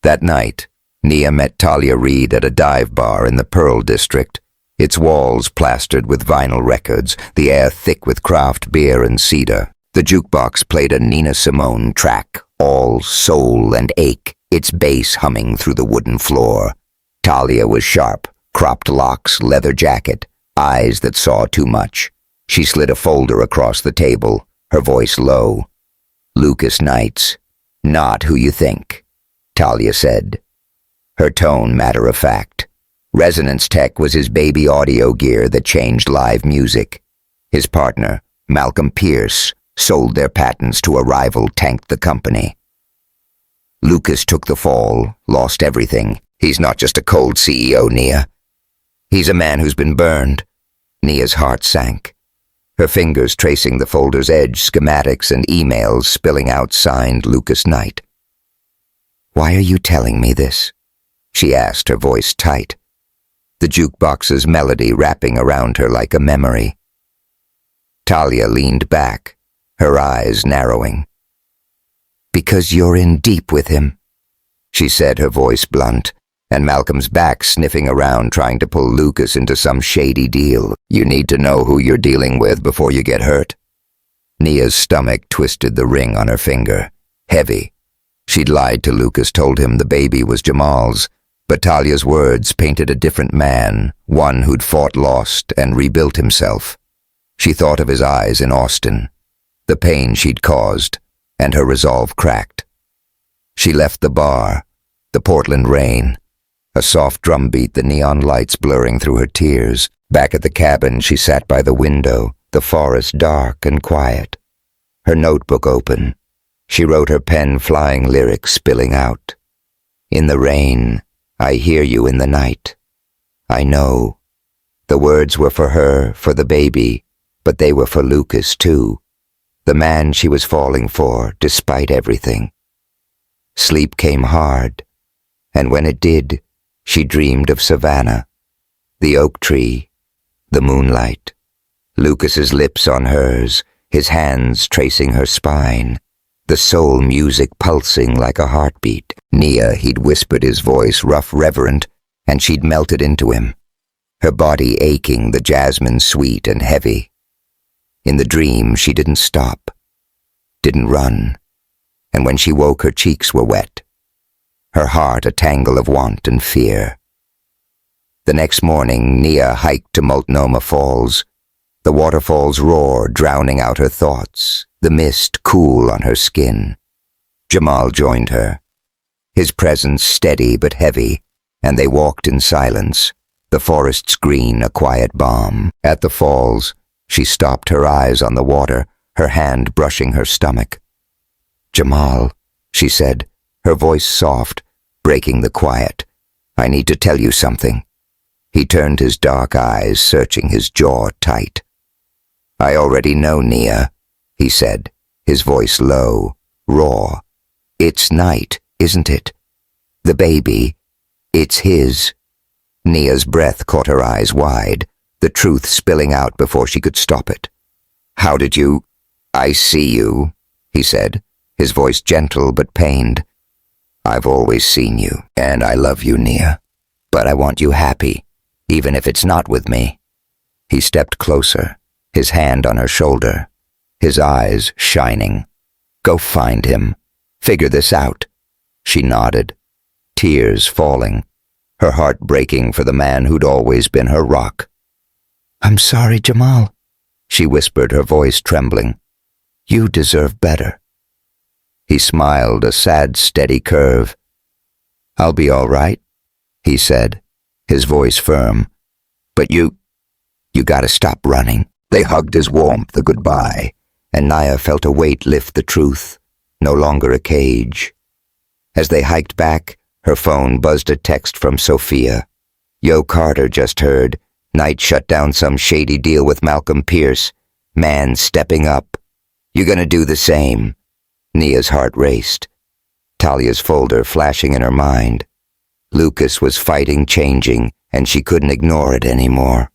That night, Nia met Talia Reid at a dive bar in the Pearl District, its walls plastered with vinyl records, the air thick with craft beer and cedar. The jukebox played a Nina Simone track, all soul and ache, its bass humming through the wooden floor. Talia was sharp, cropped locks, leather jacket, eyes that saw too much. She slid a folder across the table, her voice low. "Lucas Knight's not who you think," Talia said, her tone matter-of-fact. Resonance Tech was his baby audio gear that changed live music. His partner, Malcolm Pierce, sold their patents to a rival, tanked the company. Lucas took the fall, lost everything. He's not just a cold CEO, Nia. He's a man who's been burned. Nia's heart sank. her fingers tracing the folder's edge, schematics and emails spilling out signed Lucas Knight. "Why are you telling me this?" she asked, her voice tight, the jukebox's melody wrapping around her like a memory. Talia leaned back, her eyes narrowing. "Because you're in deep with him," she said, her voice blunt, and Malcolm's back sniffing around trying to pull Lucas into some shady deal. "You need to know who you're dealing with before you get hurt." Nia's stomach twisted, the ring on her finger, heavy. She'd lied to Lucas, told him the baby was Jamal's, but Talia's words painted a different man, one who'd fought lost and rebuilt himself. She thought of his eyes in Austin, the pain she'd caused, and her resolve cracked. She left the bar, the Portland rain, a soft drumbeat, the neon lights blurring through her tears. Back at the cabin, she sat by the window, the forest dark and quiet. Her notebook open, she wrote, her pen flying, lyrics spilling out. "In the rain, I hear you in the night. I know." The words were for her, for the baby, but they were for Lucas too, the man she was falling for, despite everything. Sleep came hard, and when it did, she dreamed of Savannah, the oak tree, the moonlight, Lucas's lips on hers, his hands tracing her spine, the soul music pulsing like a heartbeat. Nia, he'd whispered, his voice rough, reverent, and she'd melted into him, her body aching, the jasmine sweet and heavy. In the dream, she didn't stop, didn't run, and when she woke, her cheeks were wet, her heart a tangle of want and fear. The next morning, Nia hiked to Multnomah Falls. The waterfall's roar drowning out her thoughts, the mist cool on her skin. Jamal joined her, his presence steady but heavy, and they walked in silence, the forest's green a quiet balm. At the falls, she stopped, her eyes on the water, her hand brushing her stomach. "Jamal," she said, her voice soft, breaking the quiet. "I need to tell you something." He turned his dark eyes, searching, his jaw tight. "I already know, Nia," he said, his voice low, raw. "It's Knight, isn't it? The baby, it's his." Nia's breath caught her eyes wide, the truth spilling out before she could stop it. "How did you—" "I see you," he said, his voice gentle but pained. "I've always seen you, and I love you, Nia. But I want you happy, even if it's not with me." He stepped closer, his hand on her shoulder, his eyes shining. "Go find him. Figure this out." She nodded, tears falling, her heart breaking for the man who'd always been her rock. "I'm sorry, Jamal," she whispered, her voice trembling. "You deserve better." He smiled, a sad, steady curve. "I'll be all right," he said, his voice firm. "But you gotta stop running." They hugged his warmth, a goodbye, and Nia felt a weight lift, the truth, no longer a cage. As they hiked back, her phone buzzed a text from Sophia. "Yo, Carter just heard. Knight shut down some shady deal with Malcolm Pierce. Man stepping up. You gonna do the same?" Nia's heart raced, Talia's folder flashing in her mind. Lucas was fighting, changing, and she couldn't ignore it anymore.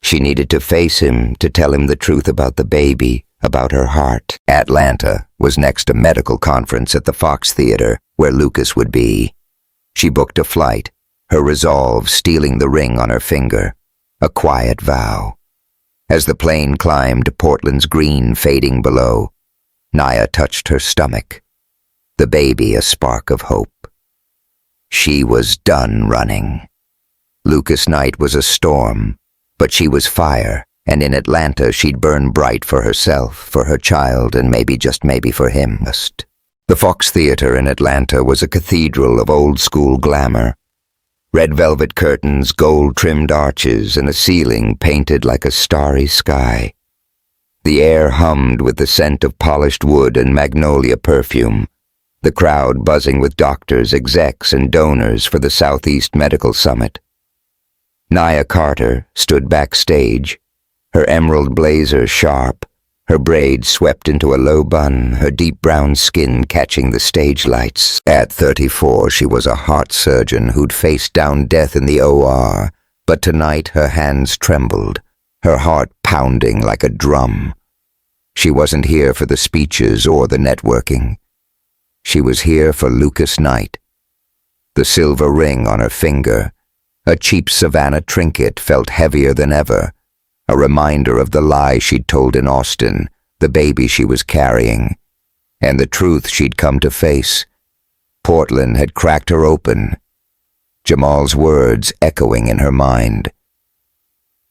She needed to face him, to tell him the truth about the baby, about her heart. Atlanta was next, a medical conference at the Fox Theater, where Lucas would be. She booked a flight, her resolve stealing the ring on her finger, a quiet vow. As the plane climbed, Portland's green fading below, Nia touched her stomach, the baby a spark of hope. She was done running. Lucas Knight was a storm, but she was fire, and in Atlanta she'd burn bright for herself, for her child, and maybe, just maybe, for him. The Fox Theater in Atlanta was a cathedral of old-school glamour. Red velvet curtains, gold-trimmed arches, and a ceiling painted like a starry sky. The air hummed with the scent of polished wood and magnolia perfume, the crowd buzzing with doctors, execs, and donors for the Southeast Medical Summit. Nia Carter stood backstage, her emerald blazer sharp, her braids swept into a low bun, her deep brown skin catching the stage lights. At 34, she was a heart surgeon who'd faced down death in the OR, but tonight her hands trembled, her heart pounding like a drum. She wasn't here for the speeches or the networking. She was here for Lucas Knight. The silver ring on her finger, a cheap Savannah trinket, felt heavier than ever, a reminder of the lie she'd told in Austin, the baby she was carrying, and the truth she'd come to face. Portland had cracked her open, Jamal's words echoing in her mind.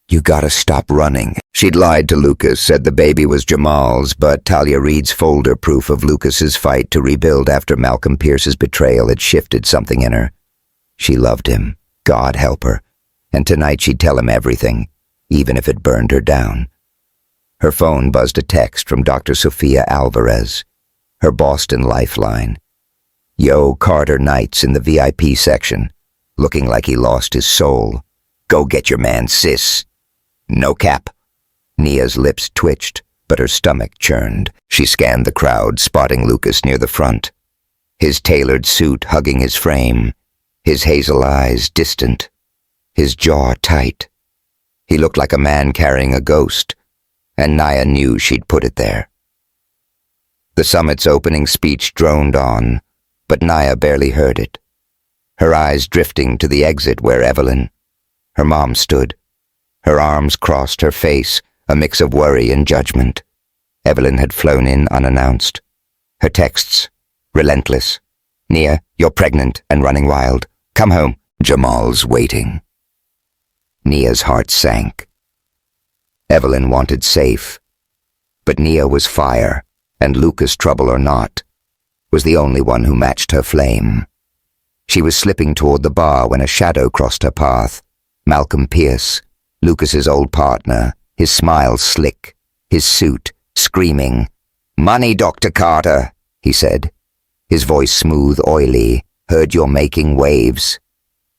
"You gotta stop running." She'd lied to Lucas, said the baby was Jamal's, but Talia Reid's folder proof of Lucas's fight to rebuild after Malcolm Pierce's betrayal had shifted something in her. She loved him, God help her, and tonight she'd tell him everything, even if it burned her down. Her phone buzzed a text from Dr. Sophia Alvarez, her Boston lifeline. Yo, Carter Knight's in the VIP section, looking like he lost his soul. "Go get your man, sis." "No cap." Nia's lips twitched, but her stomach churned. She scanned the crowd, spotting Lucas near the front, his tailored suit hugging his frame, his hazel eyes distant, his jaw tight. He looked like a man carrying a ghost, and Nia knew she'd put it there. The summit's opening speech droned on, but Nia barely heard it, her eyes drifting to the exit where Evelyn, her mom, stood. Her arms crossed her face, a mix of worry and judgment. Evelyn had flown in unannounced. Her texts, relentless. "Nia, you're pregnant and running wild. Come home. Jamal's waiting." Nia's heart sank. Evelyn wanted safe, but Nia was fire, and Lucas, trouble or not, was the only one who matched her flame. She was slipping toward the bar when a shadow crossed her path. Malcolm Pierce, Lucas's old partner, his smile slick, his suit screaming. "Money, Dr. Carter," he said, his voice smooth, oily. "Heard you're making waves.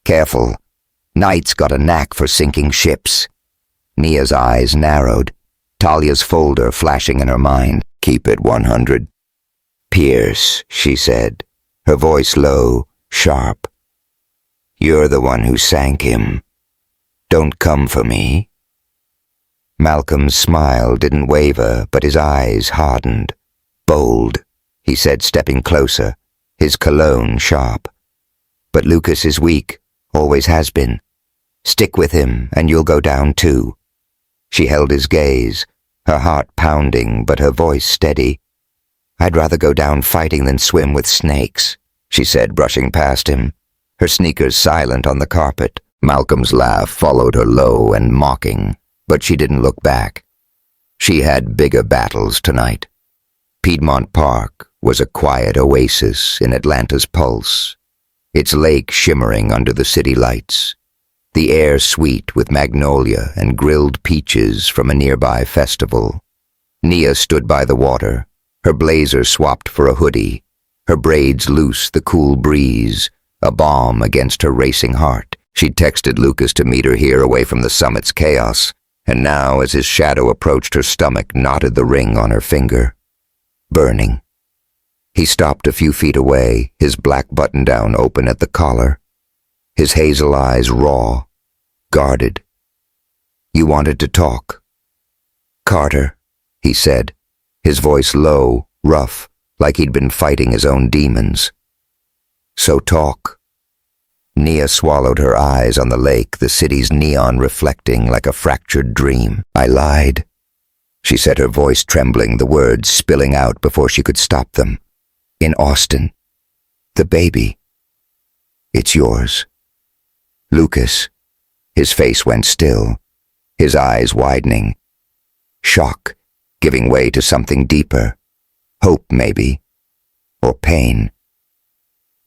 Careful. Knight's got a knack for sinking ships." Nia's eyes narrowed, Talia's folder flashing in her mind. "Keep it 100. Pierce," she said, her voice low, sharp. "You're the one who sank him. Don't come for me." Malcolm's smile didn't waver, but his eyes hardened. "Bold," he said, stepping closer, his cologne sharp. "But Lucas is weak, always has been. Stick with him, and you'll go down too." She held his gaze, her heart pounding, but her voice steady. "I'd rather go down fighting than swim with snakes," she said, brushing past him, her sneakers silent on the carpet. Malcolm's laugh followed her low and mocking, but she didn't look back. She had bigger battles tonight. Piedmont Park was a quiet oasis in Atlanta's pulse, its lake shimmering under the city lights, the air sweet with magnolia and grilled peaches from a nearby festival. Nia stood by the water, her blazer swapped for a hoodie, her braids loose, the cool breeze, a balm against her racing heart. She'd texted Lucas to meet her here away from the summit's chaos, and now, as his shadow approached her stomach, knotted the ring on her finger. Burning. He stopped a few feet away, his black button-down open at the collar, his hazel eyes raw, guarded. "You wanted to talk." "Carter," he said, his voice low, rough, like he'd been fighting his own demons. "So talk." Nia swallowed her eyes on the lake, the city's neon reflecting like a fractured dream. "I lied," she said, her voice trembling, the words spilling out before she could stop them. "In Austin. The baby. It's yours." Lucas. His face went still, his eyes widening. Shock, giving way to something deeper. Hope, maybe. Or pain.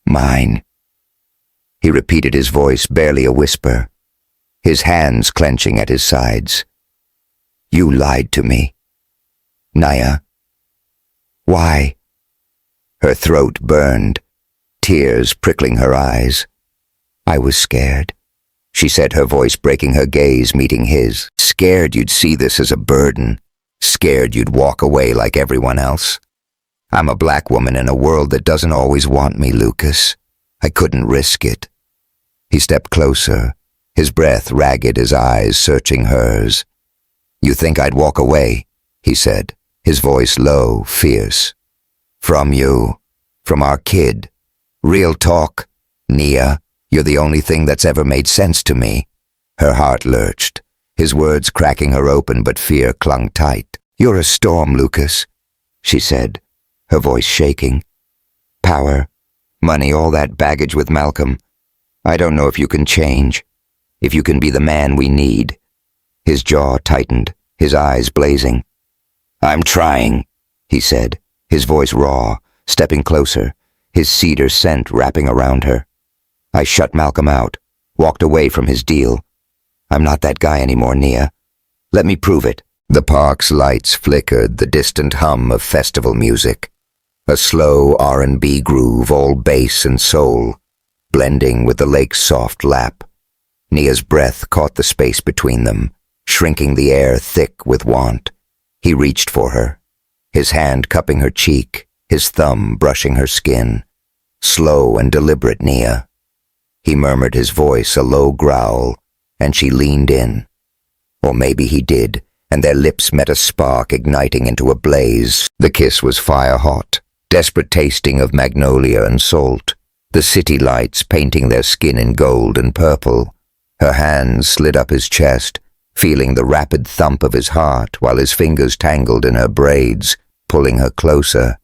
"Mine." He repeated, his voice barely a whisper, his hands clenching at his sides. "You lied to me. Nia." "Why?" Her throat burned, tears prickling her eyes. "I was scared. she said, her voice breaking, her gaze meeting his. Scared you'd see this as a burden. Scared you'd walk away like everyone else. I'm a black woman in a world that doesn't always want me, Lucas. I couldn't risk it. He stepped closer, his breath ragged, his eyes searching hers. You think I'd walk away? He said, his voice low, fierce. From you. From our kid. Real talk. Nia, you're the only thing that's ever made sense to me. Her heart lurched, his words cracking her open, but fear clung tight. You're a storm, Lucas, she said, her voice shaking. Power, money, all that baggage with Malcolm. I don't know if you can change, if you can be the man we need. His jaw tightened, his eyes blazing. I'm trying, he said, his voice raw, stepping closer, his cedar scent wrapping around her. I shut Malcolm out, walked away from his deal. I'm not that guy anymore, Nia. Let me prove it. The park's lights flickered, the distant hum of festival music. A slow R&B groove, all bass and soul, blending with the lake's soft lap. Nia's breath caught the space between them, shrinking the air thick with want. He reached for her, his hand cupping her cheek, his thumb brushing her skin. Slow and deliberate, Nia. He murmured, his voice a low growl, and she leaned in. Or maybe he did, and their lips met, a spark igniting into a blaze. The kiss was fire-hot, desperate tasting of magnolia and salt, the city lights painting their skin in gold and purple. Her hands slid up his chest, feeling the rapid thump of his heart while his fingers tangled in her braids, pulling her closer.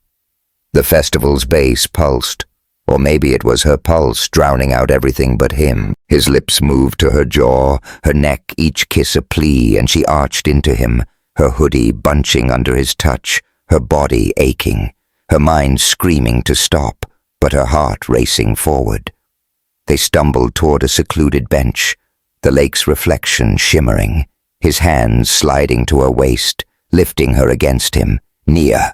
The festival's bass pulsed, or maybe it was her pulse drowning out everything but him. His lips moved to her jaw, her neck each kiss a plea, and she arched into him, her hoodie bunching under his touch, her body aching, her mind screaming to stop, but her heart racing forward. They stumbled toward a secluded bench, the lake's reflection shimmering, his hands sliding to her waist, lifting her against him. Nia.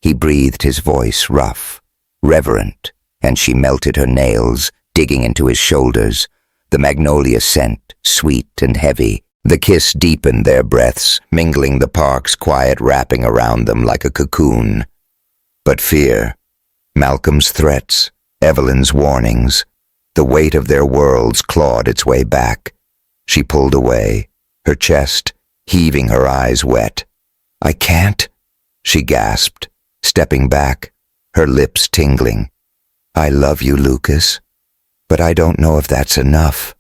He breathed, his voice rough, reverent, and she melted her nails, digging into his shoulders, the magnolia scent, sweet and heavy. The kiss deepened their breaths, mingling the park's quiet wrapping around them like a cocoon. But fear, Malcolm's threats, Evelyn's warnings, the weight of their worlds clawed its way back. She pulled away, her chest heaving, her eyes wet. I can't, she gasped, stepping back, her lips tingling. I love you, Lucas, but I don't know if that's enough.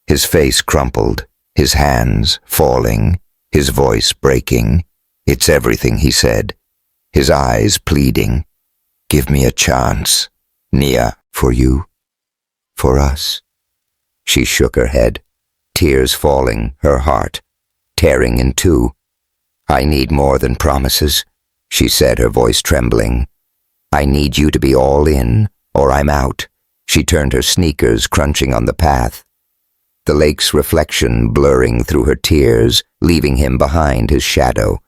His face crumpled, his hands falling, his voice breaking. It's everything, he said, his eyes pleading. Give me a chance, Nia, for you, for us. She shook her head, tears falling, her heart tearing in two. I need more than promises, she said, her voice trembling. I need you to be all in, or I'm out. She turned, her sneakers crunching on the path, the lake's reflection blurring through her tears, leaving him behind, his shadow,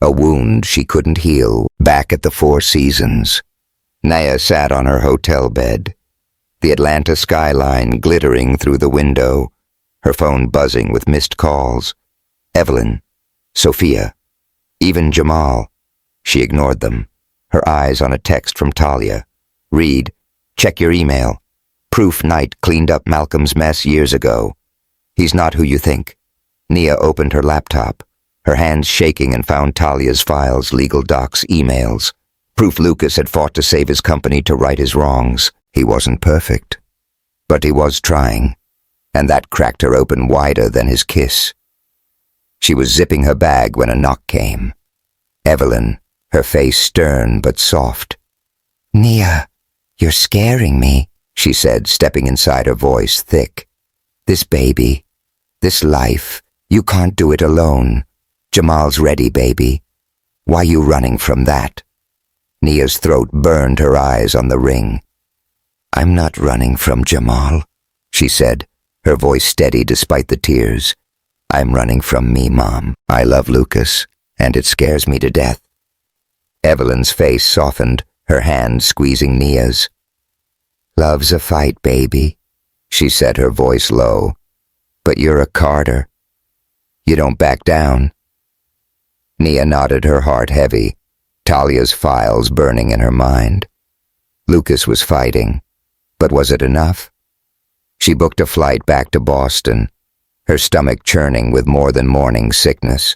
a wound she couldn't heal, back at the Four Seasons. Nia sat on her hotel bed, the Atlanta skyline glittering through the window, her phone buzzing with missed calls. Evelyn, Sophia, even Jamal. She ignored them, her eyes on a text from Talia. Read, check your email. Proof Knight cleaned up Malcolm's mess years ago. He's not who you think. Nia opened her laptop, her hands shaking, and found Talia's files, legal docs, emails. Proof Lucas had fought to save his company, to right his wrongs. He wasn't perfect, but he was trying, and that cracked her open wider than his kiss. She was zipping her bag when a knock came. Evelyn, her face stern but soft. Nia, you're scaring me, she said, stepping inside, her voice thick. This baby, this life, you can't do it alone. Jamal's ready, baby. Why you running from that? Nia's throat burned, her eyes on the ring. I'm not running from Jamal, she said, her voice steady despite the tears. I'm running from me, Mom. I love Lucas, and it scares me to death. Evelyn's face softened, her hand squeezing Nia's. Love's a fight, baby, she said, her voice low. But you're a Carter. You don't back down. Nia nodded, her heart heavy, Talia's files burning in her mind. Lucas was fighting, but was it enough? She booked a flight back to Boston, her stomach churning with more than morning sickness.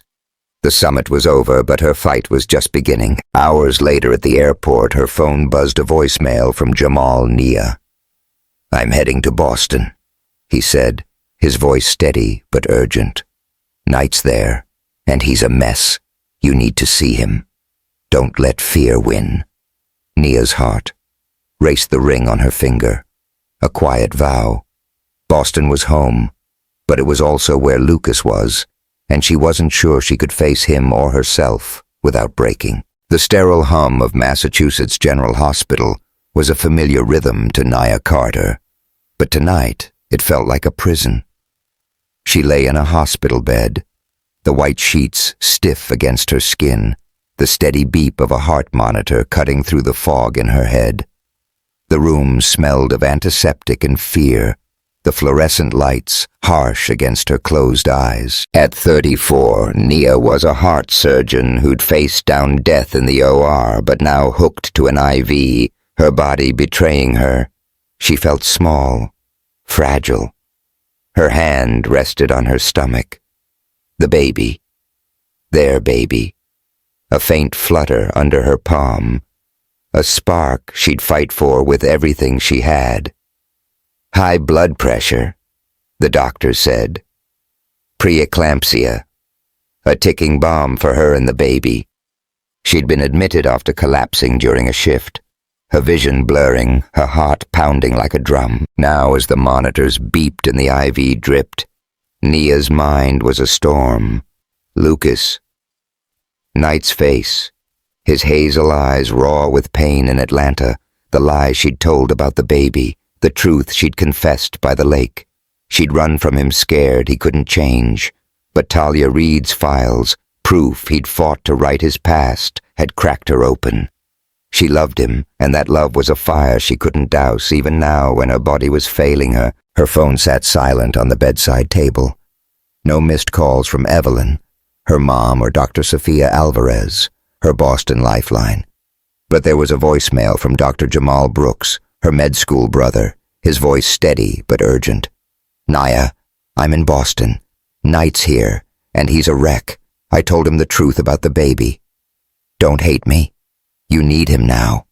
The summit was over, but her fight was just beginning. Hours later at the airport, her phone buzzed a voicemail from Jamal Nia. "I'm heading to Boston," he said, his voice steady but urgent. "Knight's there, and he's a mess. You need to see him. Don't let fear win." Nia's heart raced, the ring on her finger. A quiet vow. Boston was home, but it was also where Lucas was, and she wasn't sure she could face him or herself without breaking. The sterile hum of Massachusetts General Hospital was a familiar rhythm to Nia Carter, but tonight it felt like a prison. She lay in a hospital bed, the white sheets stiff against her skin, the steady beep of a heart monitor cutting through the fog in her head. The room smelled of antiseptic and fear, the fluorescent lights harsh against her closed eyes. At 34, Nia was a heart surgeon who'd faced down death in the OR, but now hooked to an IV, her body betraying her. She felt small, fragile. Her hand rested on her stomach. The baby. Their baby. A faint flutter under her palm. A spark she'd fight for with everything she had. High blood pressure, the doctor said. Preeclampsia. A ticking bomb for her and the baby. She'd been admitted after collapsing during a shift, her vision blurring, her heart pounding like a drum. Now as the monitors beeped and the IV dripped, Nia's mind was a storm. Lucas. Knight's face, his hazel eyes raw with pain in Atlanta, the lie she'd told about the baby, the truth she'd confessed by the lake. She'd run from him scared he couldn't change, but Talia Reid's files, proof he'd fought to right his past, had cracked her open. She loved him, and that love was a fire she couldn't douse even now when her body was failing her. Her phone sat silent on the bedside table. No missed calls from Evelyn, her mom, or Dr. Sophia Alvarez, her Boston lifeline. But there was a voicemail from Dr. Jamal Brooks, her med school brother, his voice steady but urgent. "Nia, I'm in Boston. Knight's here, and he's a wreck. I told him the truth about the baby. Don't hate me. You need him now."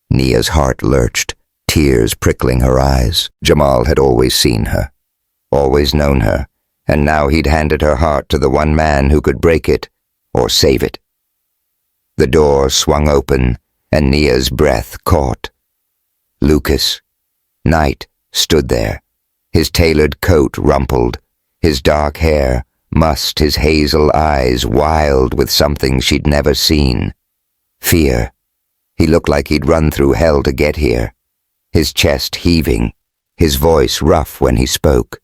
Nia's heart lurched, tears prickling her eyes. Jamal had always seen her, always known her, and now he'd handed her heart to the one man who could break it or save it. The door swung open, and Nia's breath caught. Lucas, Knight, stood there, his tailored coat rumpled, his dark hair mussed, his hazel eyes wild with something she'd never seen. Fear. He looked like he'd run through hell to get here, his chest heaving, his voice rough when he spoke.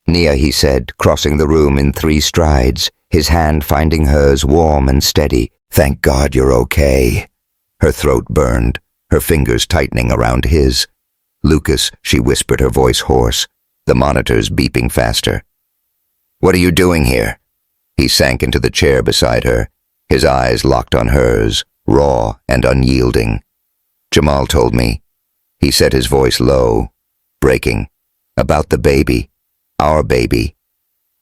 "Nia," he said, crossing the room in 3 strides, his hand finding hers warm and steady. "Thank God you're okay." Her throat burned, her fingers tightening around his. "Lucas," she whispered, her voice hoarse, the monitors beeping faster. "What are you doing here?" He sank into the chair beside her, his eyes locked on hers, raw and unyielding. "Jamal told me," he said, his voice low, breaking, "about the baby. Our baby.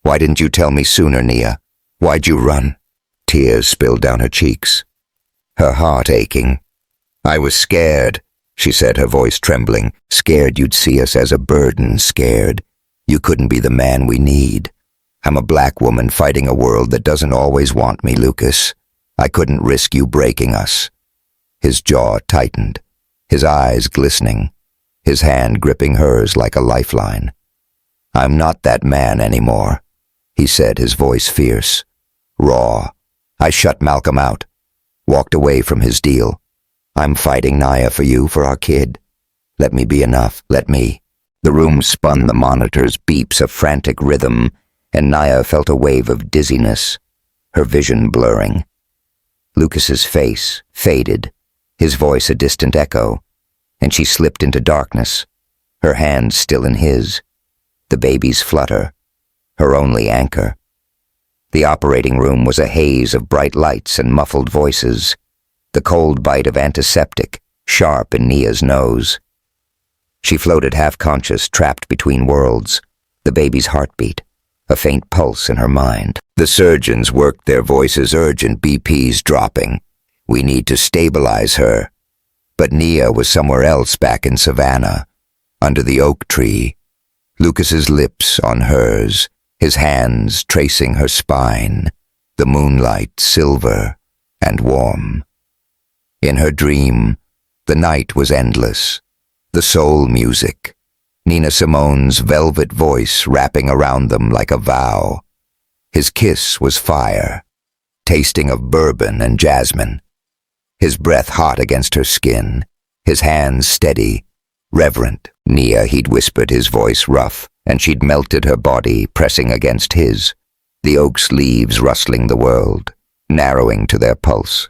Why didn't you tell me sooner, Nia? Why'd you run?" Tears spilled down her cheeks, her heart aching. "I was scared," she said, her voice trembling. "Scared you'd see us as a burden, scared. You couldn't be the man we need. I'm a black woman fighting a world that doesn't always want me, Lucas. I couldn't risk you breaking us." His jaw tightened, his eyes glistening, his hand gripping hers like a lifeline. "I'm not that man anymore," he said, his voice fierce, raw. "I shut Malcolm out, walked away from his deal. I'm fighting, Nia, for you, for our kid. Let me be enough, let me." The room spun, the monitors beeps, a frantic rhythm, and Nia felt a wave of dizziness, her vision blurring. Lucas's face faded, his voice a distant echo, and she slipped into darkness, her hand still in his. The baby's flutter, her only anchor. The operating room was a haze of bright lights and muffled voices, the cold bite of antiseptic sharp in Nia's nose. She floated half-conscious, trapped between worlds, the baby's heartbeat, a faint pulse in her mind. The surgeons worked their voices, urgent, BP's dropping. We need to stabilize her. But Nia was somewhere else back in Savannah, under the oak tree, Lucas's lips on hers, his hands tracing her spine, the moonlight silver and warm. In her dream, the night was endless, the soul music, Nina Simone's velvet voice wrapping around them like a vow. His kiss was fire, tasting of bourbon and jasmine. His breath hot against her skin, his hands steady, reverent. Nia, he'd whispered, his voice rough, and she'd melted her body, pressing against his, the oak's leaves rustling the world, narrowing to their pulse.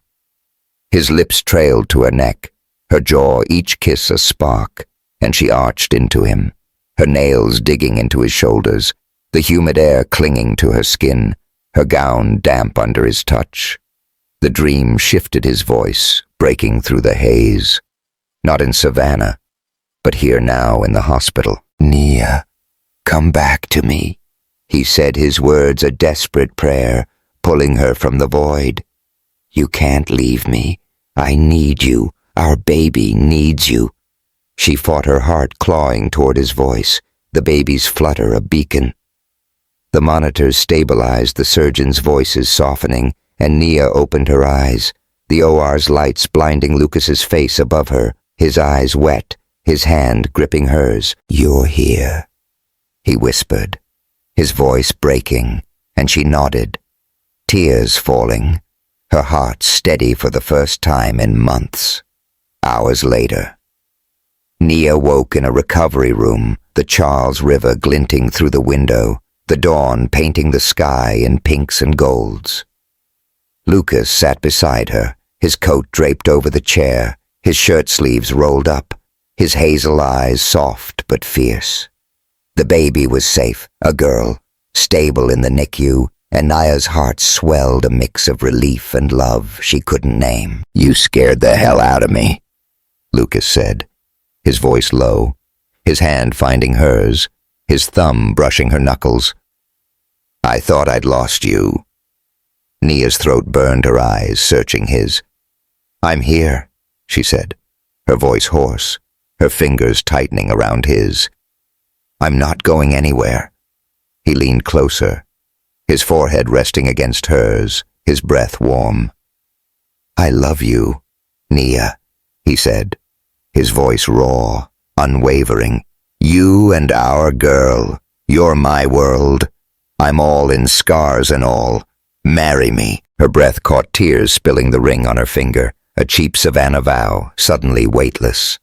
His lips trailed to her neck, her jaw each kiss a spark, and she arched into him, her nails digging into his shoulders, the humid air clinging to her skin, her gown damp under his touch. The dream shifted his voice, breaking through the haze. Not in Savannah, but here now in the hospital. Nia, come back to me. He said, his words a desperate prayer, pulling her from the void. You can't leave me. I need you. Our baby needs you. She fought her heart, clawing toward his voice, the baby's flutter a beacon. The monitors stabilized, the surgeons' voices softening, and Nia opened her eyes, the OR's lights blinding Lucas's face above her, his eyes wet, his hand gripping hers. You're here, he whispered, his voice breaking, and she nodded, tears falling, her heart steady for the first time in months. Hours later, Nia woke in a recovery room, the Charles River glinting through the window, the dawn painting the sky in pinks and golds. Lucas sat beside her, his coat draped over the chair, his shirt sleeves rolled up, his hazel eyes soft but fierce. The baby was safe, a girl, stable in the NICU, and Nia's heart swelled, a mix of relief and love she couldn't name. You scared the hell out of me, Lucas said, his voice low, his hand finding hers, his thumb brushing her knuckles. I thought I'd lost you. Nia's throat burned, her eyes searching his. I'm here, she said, her voice hoarse, her fingers tightening around his. I'm not going anywhere. He leaned closer, his forehead resting against hers, his breath warm. I love you, Nia, he said, his voice raw, unwavering. You and our girl, you're my world. I'm all in, scars and all. Marry me. Her breath caught tears spilling the ring on her finger, a cheap Savannah vow, suddenly weightless.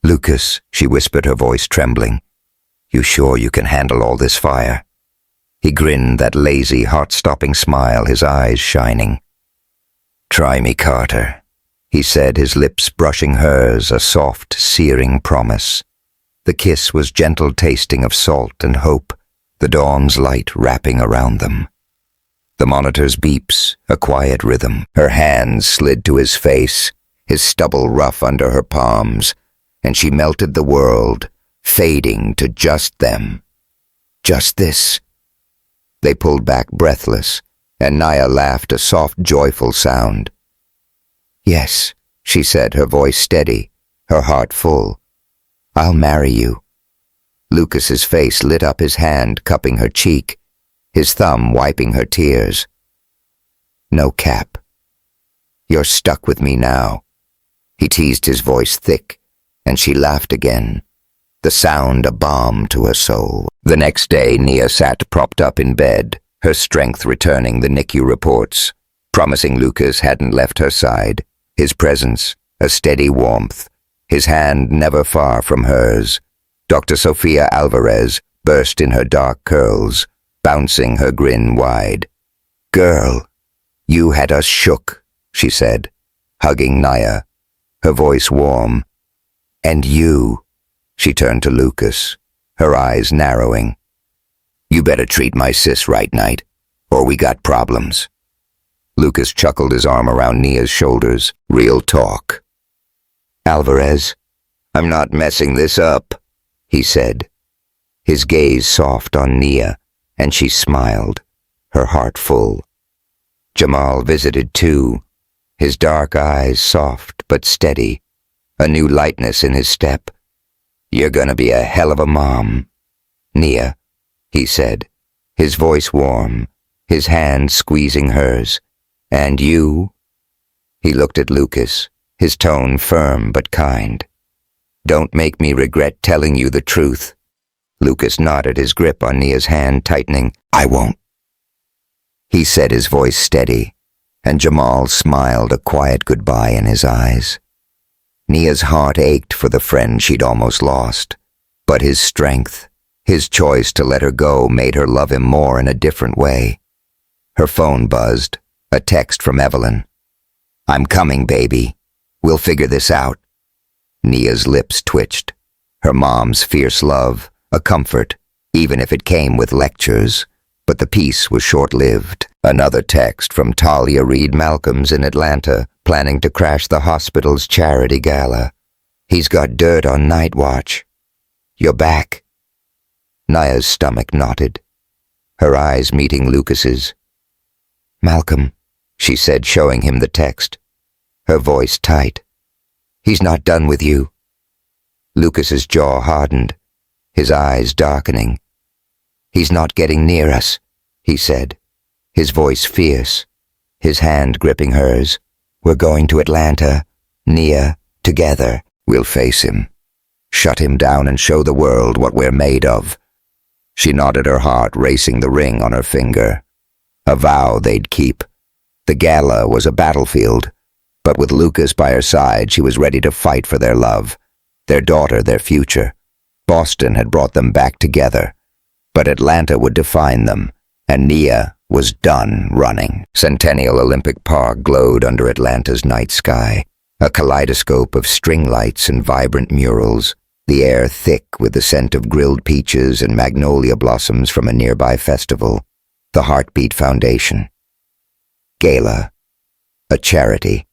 Lucas, she whispered, her voice trembling. You sure you can handle all this fire? He grinned, that lazy, heart-stopping smile, his eyes shining. Try me, Carter, he said, his lips brushing hers, a soft, searing promise. The kiss was gentle tasting of salt and hope, the dawn's light wrapping around them. The monitor's beeps, a quiet rhythm. Her hands slid to his face, his stubble rough under her palms, and she melted the world, fading to just them. Just this. They pulled back breathless, and Nia laughed, a soft, joyful sound. Yes, she said, her voice steady, her heart full. I'll marry you. Lucas's face lit up, his hand cupping her cheek, his thumb wiping her tears. No cap. You're stuck with me now. He teased, his voice thick, and she laughed again, the sound a balm to her soul. The next day, Nia sat propped up in bed, her strength returning, the NICU reports, promising Lucas hadn't left her side, his presence, a steady warmth, his hand never far from hers. Dr. Sofia Alvarez burst in her dark curls, bouncing her grin wide. Girl, you had us shook, she said, hugging Nia, her voice warm. And you, she turned to Lucas, her eyes narrowing. You better treat my sis right, Knight, or we got problems. Lucas chuckled his arm around Nia's shoulders. Real talk. Alvarez, I'm not messing this up, he said, his gaze soft on Nia, and she smiled, her heart full. Jamal visited too, his dark eyes soft but steady, a new lightness in his step. You're gonna be a hell of a mom. Nia, he said, his voice warm, his hand squeezing hers. And you? He looked at Lucas, his tone firm but kind. Don't make me regret telling you the truth. Lucas nodded, his grip on Nia's hand tightening. I won't. He said, his voice steady, and Jamal smiled, a quiet goodbye in his eyes. Nia's heart ached for the friend she'd almost lost, but his strength, his choice to let her go made her love him more in a different way. Her phone buzzed, a text from Evelyn. I'm coming, baby. We'll figure this out. Nia's lips twitched. Her mom's fierce love, a comfort, even if it came with lectures. But the peace was short-lived. Another text from Talia Reed Malcolm's in Atlanta, planning to crash the hospital's charity gala. He's got dirt on night watch. You're back. Nia's stomach knotted, her eyes meeting Lucas's. Malcolm, she said, showing him the text, her voice tight. He's not done with you. Lucas's jaw hardened, his eyes darkening. He's not getting near us, he said, his voice fierce, his hand gripping hers. We're going to Atlanta, Nia, together. We'll face him, shut him down and show the world what we're made of. She nodded, her heart racing, the ring on her finger. A vow they'd keep. The gala was a battlefield, but with Lucas by her side, she was ready to fight for their love, their daughter, their future. Boston had brought them back together, but Atlanta would define them, and Nia was done running. Centennial Olympic Park glowed under Atlanta's night sky, a kaleidoscope of string lights and vibrant murals, the air thick with the scent of grilled peaches and magnolia blossoms from a nearby festival. The Heartbeat Foundation. Gala. A charity.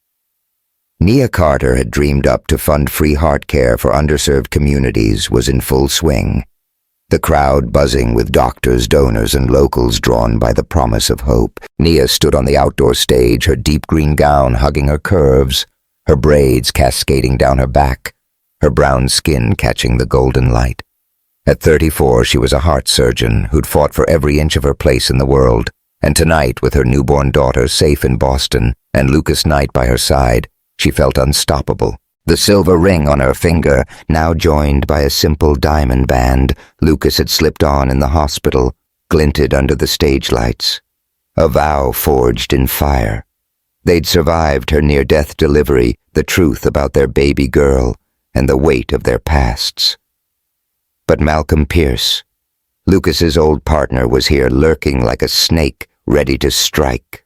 Nia Carter had dreamed up to fund free heart care for underserved communities was in full swing. The crowd buzzing with doctors, donors, and locals drawn by the promise of hope. Nia stood on the outdoor stage, her deep green gown hugging her curves, her braids cascading down her back, her brown skin catching the golden light. At 34, she was a heart surgeon who'd fought for every inch of her place in the world, and tonight, with her newborn daughter safe in Boston and Lucas Knight by her side, she felt unstoppable. The silver ring on her finger, now joined by a simple diamond band Lucas had slipped on in the hospital, glinted under the stage lights. A vow forged in fire. They'd survived her near-death delivery, the truth about their baby girl, and the weight of their pasts. But Malcolm Pierce, Lucas's old partner, was here lurking like a snake, ready to strike.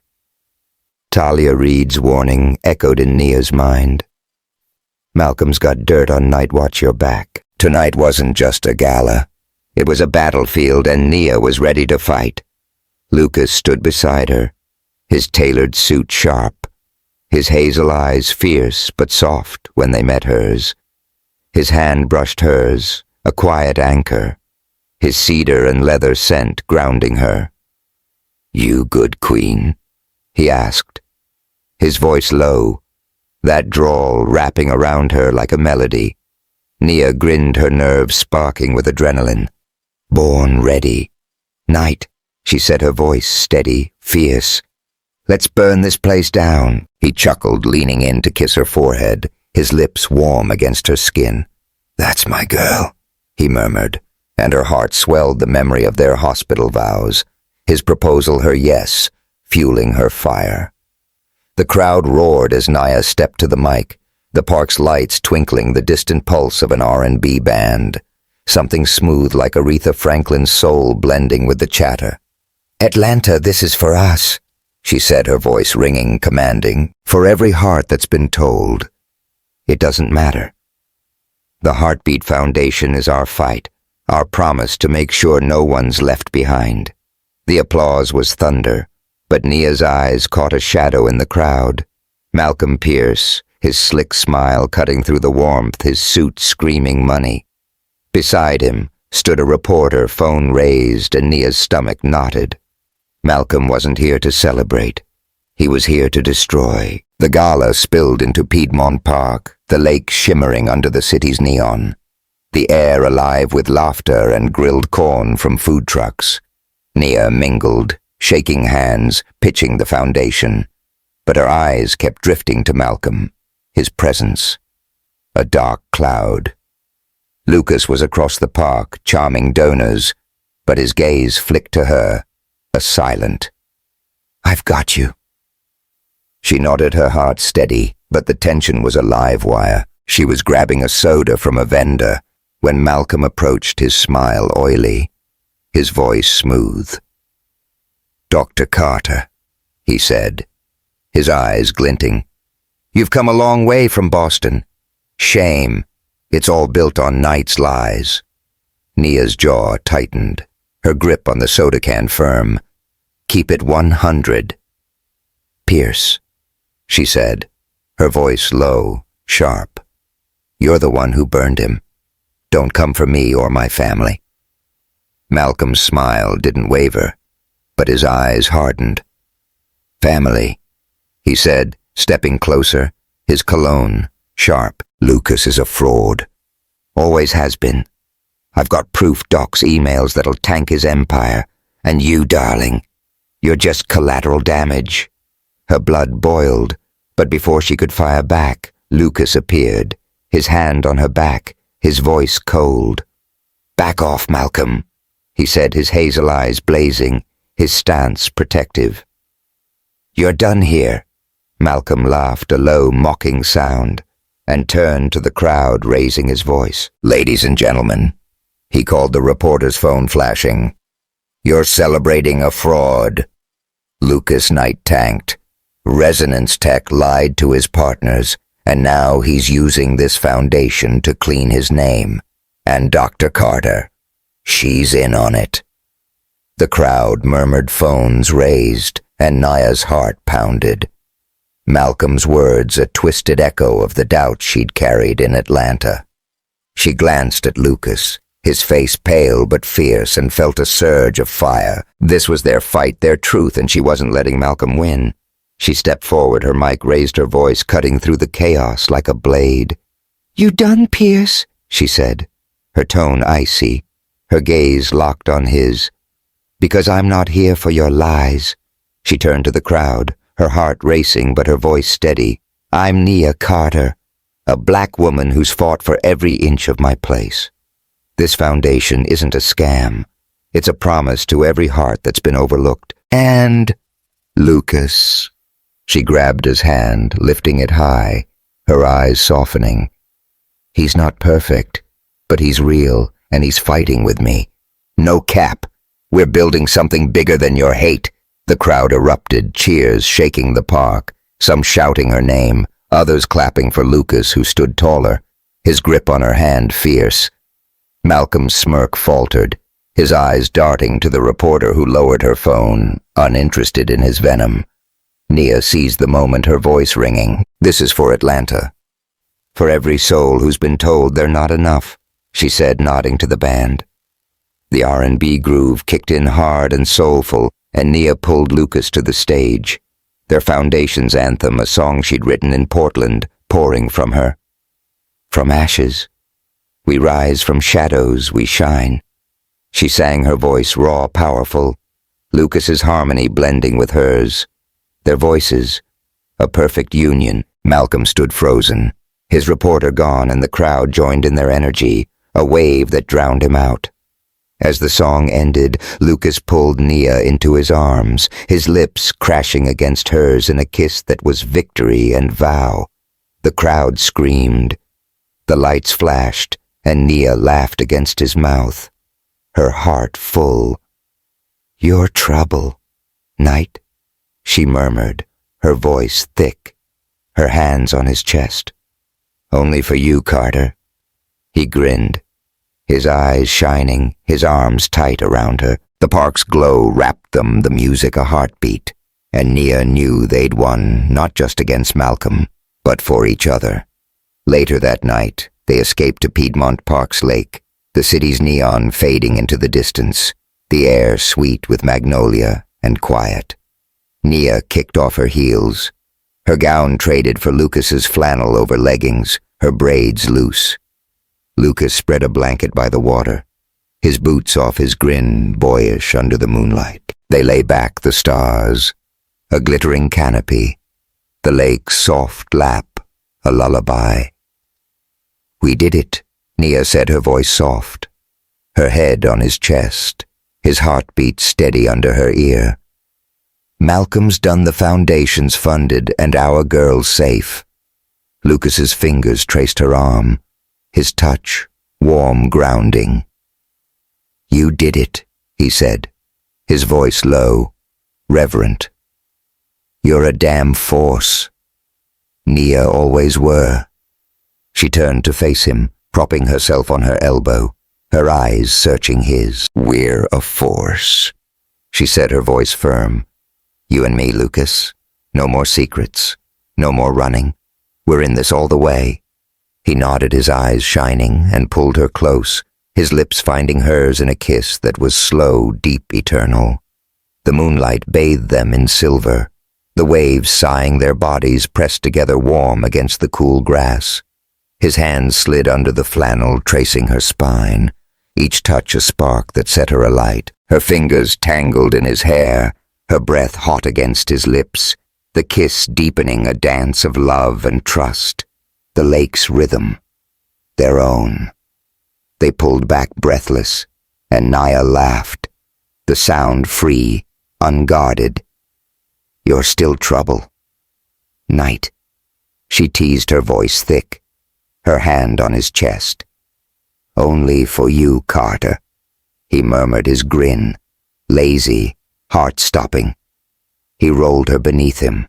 Talia Reed's warning echoed in Nia's mind. Malcolm's got dirt on night watch, your back. Tonight wasn't just a gala. It was a battlefield, and Nia was ready to fight. Lucas stood beside her, his tailored suit sharp, his hazel eyes fierce but soft when they met hers. His hand brushed hers, a quiet anchor, his cedar and leather scent grounding her. You good queen? He asked, his voice low, that drawl wrapping around her like a melody. Nia grinned, her nerves sparking with adrenaline. Born ready. Night, she said, her voice steady, fierce. Let's burn this place down. He chuckled, leaning in to kiss her forehead, his lips warm against her skin. That's my girl, he murmured, and her heart swelled the memory of their hospital vows, his proposal her yes, fueling her fire. The crowd roared as Nia stepped to the mic, the park's lights twinkling, the distant pulse of an R&B band, something smooth like Aretha Franklin's soul blending with the chatter. Atlanta, this is for us, she said, her voice ringing, commanding. For every heart that's been told, it doesn't matter. The Heartbeat Foundation is our fight, our promise to make sure no one's left behind. The applause was thunder, but Nia's eyes caught a shadow in the crowd. Malcolm Pierce, his slick smile cutting through the warmth, his suit screaming money. Beside him stood a reporter, phone raised, and Nia's stomach knotted. Malcolm wasn't here to celebrate. He was here to destroy. The gala spilled into Piedmont Park, the lake shimmering under the city's neon, the air alive with laughter and grilled corn from food trucks. Nia mingled, shaking hands, pitching the foundation, but her eyes kept drifting to Malcolm, his presence, a dark cloud. Lucas was across the park, charming donors, but his gaze flicked to her, a silent, "I've got you." She nodded, her heart steady, but the tension was a live wire. She was grabbing a soda from a vendor when Malcolm approached, his smile oily, his voice smooth. "Dr. Carter," he said, his eyes glinting. "You've come a long way from Boston. Shame. It's all built on Knight's lies." Nia's jaw tightened, her grip on the soda can firm. "Keep it 100. Pierce," she said, her voice low, sharp. "You're the one who burned him. Don't come for me or my family." Malcolm's smile didn't waver, but his eyes hardened. "Family," he said, stepping closer, his cologne sharp. "Lucas is a fraud. Always has been. I've got proof, docs, emails that'll tank his empire. And you, darling, you're just collateral damage." Her blood boiled, but before she could fire back, Lucas appeared, his hand on her back, his voice cold. "Back off, Malcolm," he said, his hazel eyes blazing, his stance protective. "You're done here." Malcolm laughed, a low, mocking sound, and turned to the crowd, raising his voice. "Ladies and gentlemen," he called, the reporter's phone flashing, "you're celebrating a fraud. Lucas Knight tanked. Resonance Tech lied to his partners, and now he's using this foundation to clean his name. And Dr. Carter, she's in on it." The crowd murmured, phones raised, and Nia's heart pounded. Malcolm's words a twisted echo of the doubt she'd carried in Atlanta. She glanced at Lucas, his face pale but fierce, and felt a surge of fire. This was their fight, their truth, and she wasn't letting Malcolm win. She stepped forward, her mic raised, her voice cutting through the chaos like a blade. "You done, Pierce?" she said, her tone icy, her gaze locked on his. "Because I'm not here for your lies." She turned to the crowd, her heart racing but her voice steady. "I'm Nia Carter, a black woman who's fought for every inch of my place. This foundation isn't a scam. It's a promise to every heart that's been overlooked. And Lucas." She grabbed his hand, lifting it high, her eyes softening. "He's not perfect, but he's real, and he's fighting with me. No cap. We're building something bigger than your hate." The crowd erupted, cheers shaking the park, some shouting her name, others clapping for Lucas, who stood taller, his grip on her hand fierce. Malcolm's smirk faltered, his eyes darting to the reporter who lowered her phone, uninterested in his venom. Nia seized the moment, her voice ringing. "This is for Atlanta. For every soul who's been told they're not enough," she said, nodding to the band. The R&B groove kicked in hard and soulful, and Nia pulled Lucas to the stage, their foundation's anthem, a song she'd written in Portland, pouring from her. "From ashes, we rise, from shadows, we shine." She sang, her voice raw, powerful, Lucas's harmony blending with hers. Their voices, a perfect union. Malcolm stood frozen, his reporter gone, and the crowd joined in their energy, a wave that drowned him out. As the song ended, Lucas pulled Nia into his arms, his lips crashing against hers in a kiss that was victory and vow. The crowd screamed. The lights flashed, and Nia laughed against his mouth, her heart full. "Your trouble, Knight," she murmured, her voice thick, her hands on his chest. "Only for you, Carter." He grinned. his eyes shining, his arms tight around her. The park's glow wrapped them, the music a heartbeat, and Nia knew they'd won not just against Malcolm, but for each other. Later that night, they escaped to Piedmont Park's lake, the city's neon fading into the distance, the air sweet with magnolia and quiet. Nia kicked off her heels. Her gown traded for Lucas's flannel over leggings, her braids loose. Lucas spread a blanket by the water, his boots off his grin boyish under the moonlight. They lay back the stars, a glittering canopy, the lake's soft lap, a lullaby. "We did it," Nia said, her voice soft, her head on his chest, his heartbeat steady under her ear. "Malcolm's done the foundations funded and our girl's safe." Lucas's fingers traced her arm, his touch, warm grounding. "You did it," he said, his voice low, reverent. "You're a damn force." Nia always were. She turned to face him, propping herself on her elbow, her eyes searching his. "We're a force," she said, her voice firm. "You and me, Lucas. No more secrets. No more running. We're in this all the way." He nodded, his eyes shining, and pulled her close, his lips finding hers in a kiss that was slow, deep, eternal. The moonlight bathed them in silver, the waves sighing their bodies pressed together warm against the cool grass. His hands slid under the flannel, tracing her spine, each touch a spark that set her alight. Her fingers tangled in his hair, her breath hot against his lips, the kiss deepening a dance of love and trust. The lake's rhythm, their own. They pulled back breathless, and Nia laughed, the sound free, unguarded. "You're still trouble." "Night." She teased, her voice thick, her hand on his chest. "Only for you, Carter," he murmured, his grin, lazy, heart-stopping. He rolled her beneath him,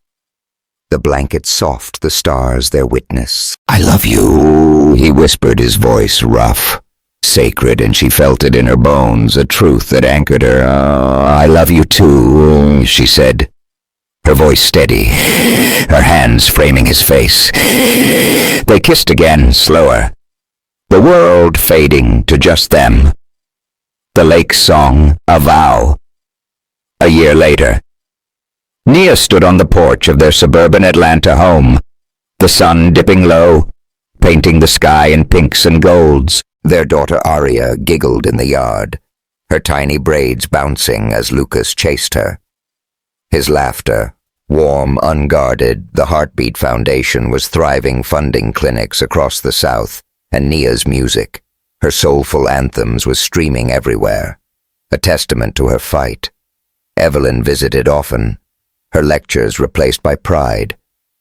the blanket soft, the stars their witness. "I love you," he whispered, his voice rough, sacred, and she felt it in her bones, a truth that anchored her. "I love you too," she said, her voice steady, her hands framing his face. They kissed again, slower, the world fading to just them. The lake's song, a vow. A year later, Nia stood on the porch of their suburban Atlanta home, the sun dipping low, painting the sky in pinks and golds. Their daughter Aria giggled in the yard, her tiny braids bouncing as Lucas chased her. His laughter, warm, unguarded, the Heartbeat Foundation was thriving, funding clinics across the South, and Nia's music, her soulful anthems, was streaming everywhere, a testament to her fight. Evelyn visited often, her lectures replaced by pride,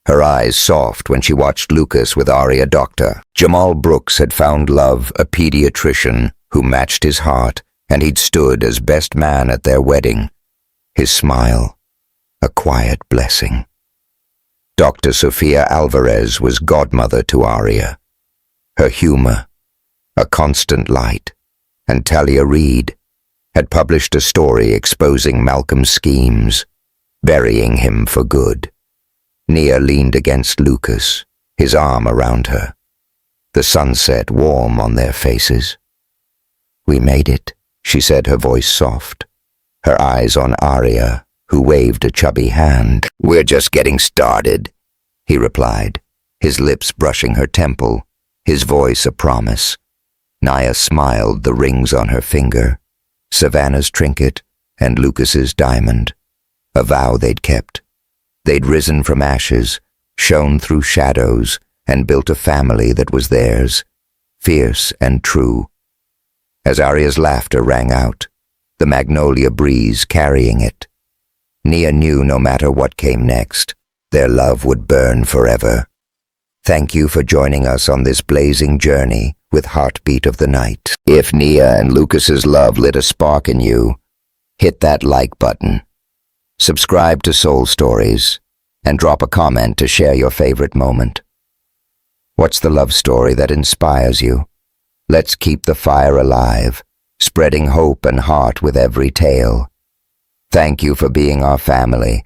her eyes soft when she watched Lucas with Aria Doctor. Jamal Brooks had found love, a pediatrician who matched his heart, and he'd stood as best man at their wedding. His smile, a quiet blessing. Dr. Sofia Alvarez was godmother to Aria, her humor, a constant light, and Talia Reid had published a story exposing Malcolm's schemes, burying him for good. Nia leaned against Lucas, his arm around her, the sunset warm on their faces. "We made it," she said, her voice soft, her eyes on Aria, who waved a chubby hand. "We're just getting started," he replied, his lips brushing her temple, his voice a promise. Nia smiled, the rings on her finger, Savannah's trinket and Lucas's diamond, a vow they'd kept. They'd risen from ashes, shone through shadows, and built a family that was theirs, fierce and true. As Aria's laughter rang out, the magnolia breeze carrying it, Nia knew no matter what came next, their love would burn forever. Thank you for joining us on this blazing journey with Heartbeat of the Night. If Nia and Lucas's love lit a spark in you, hit that like button. Subscribe to Soul Stories, and drop a comment to share your favorite moment. What's the love story that inspires you? Let's keep the fire alive, spreading hope and heart with every tale. Thank you for being our family,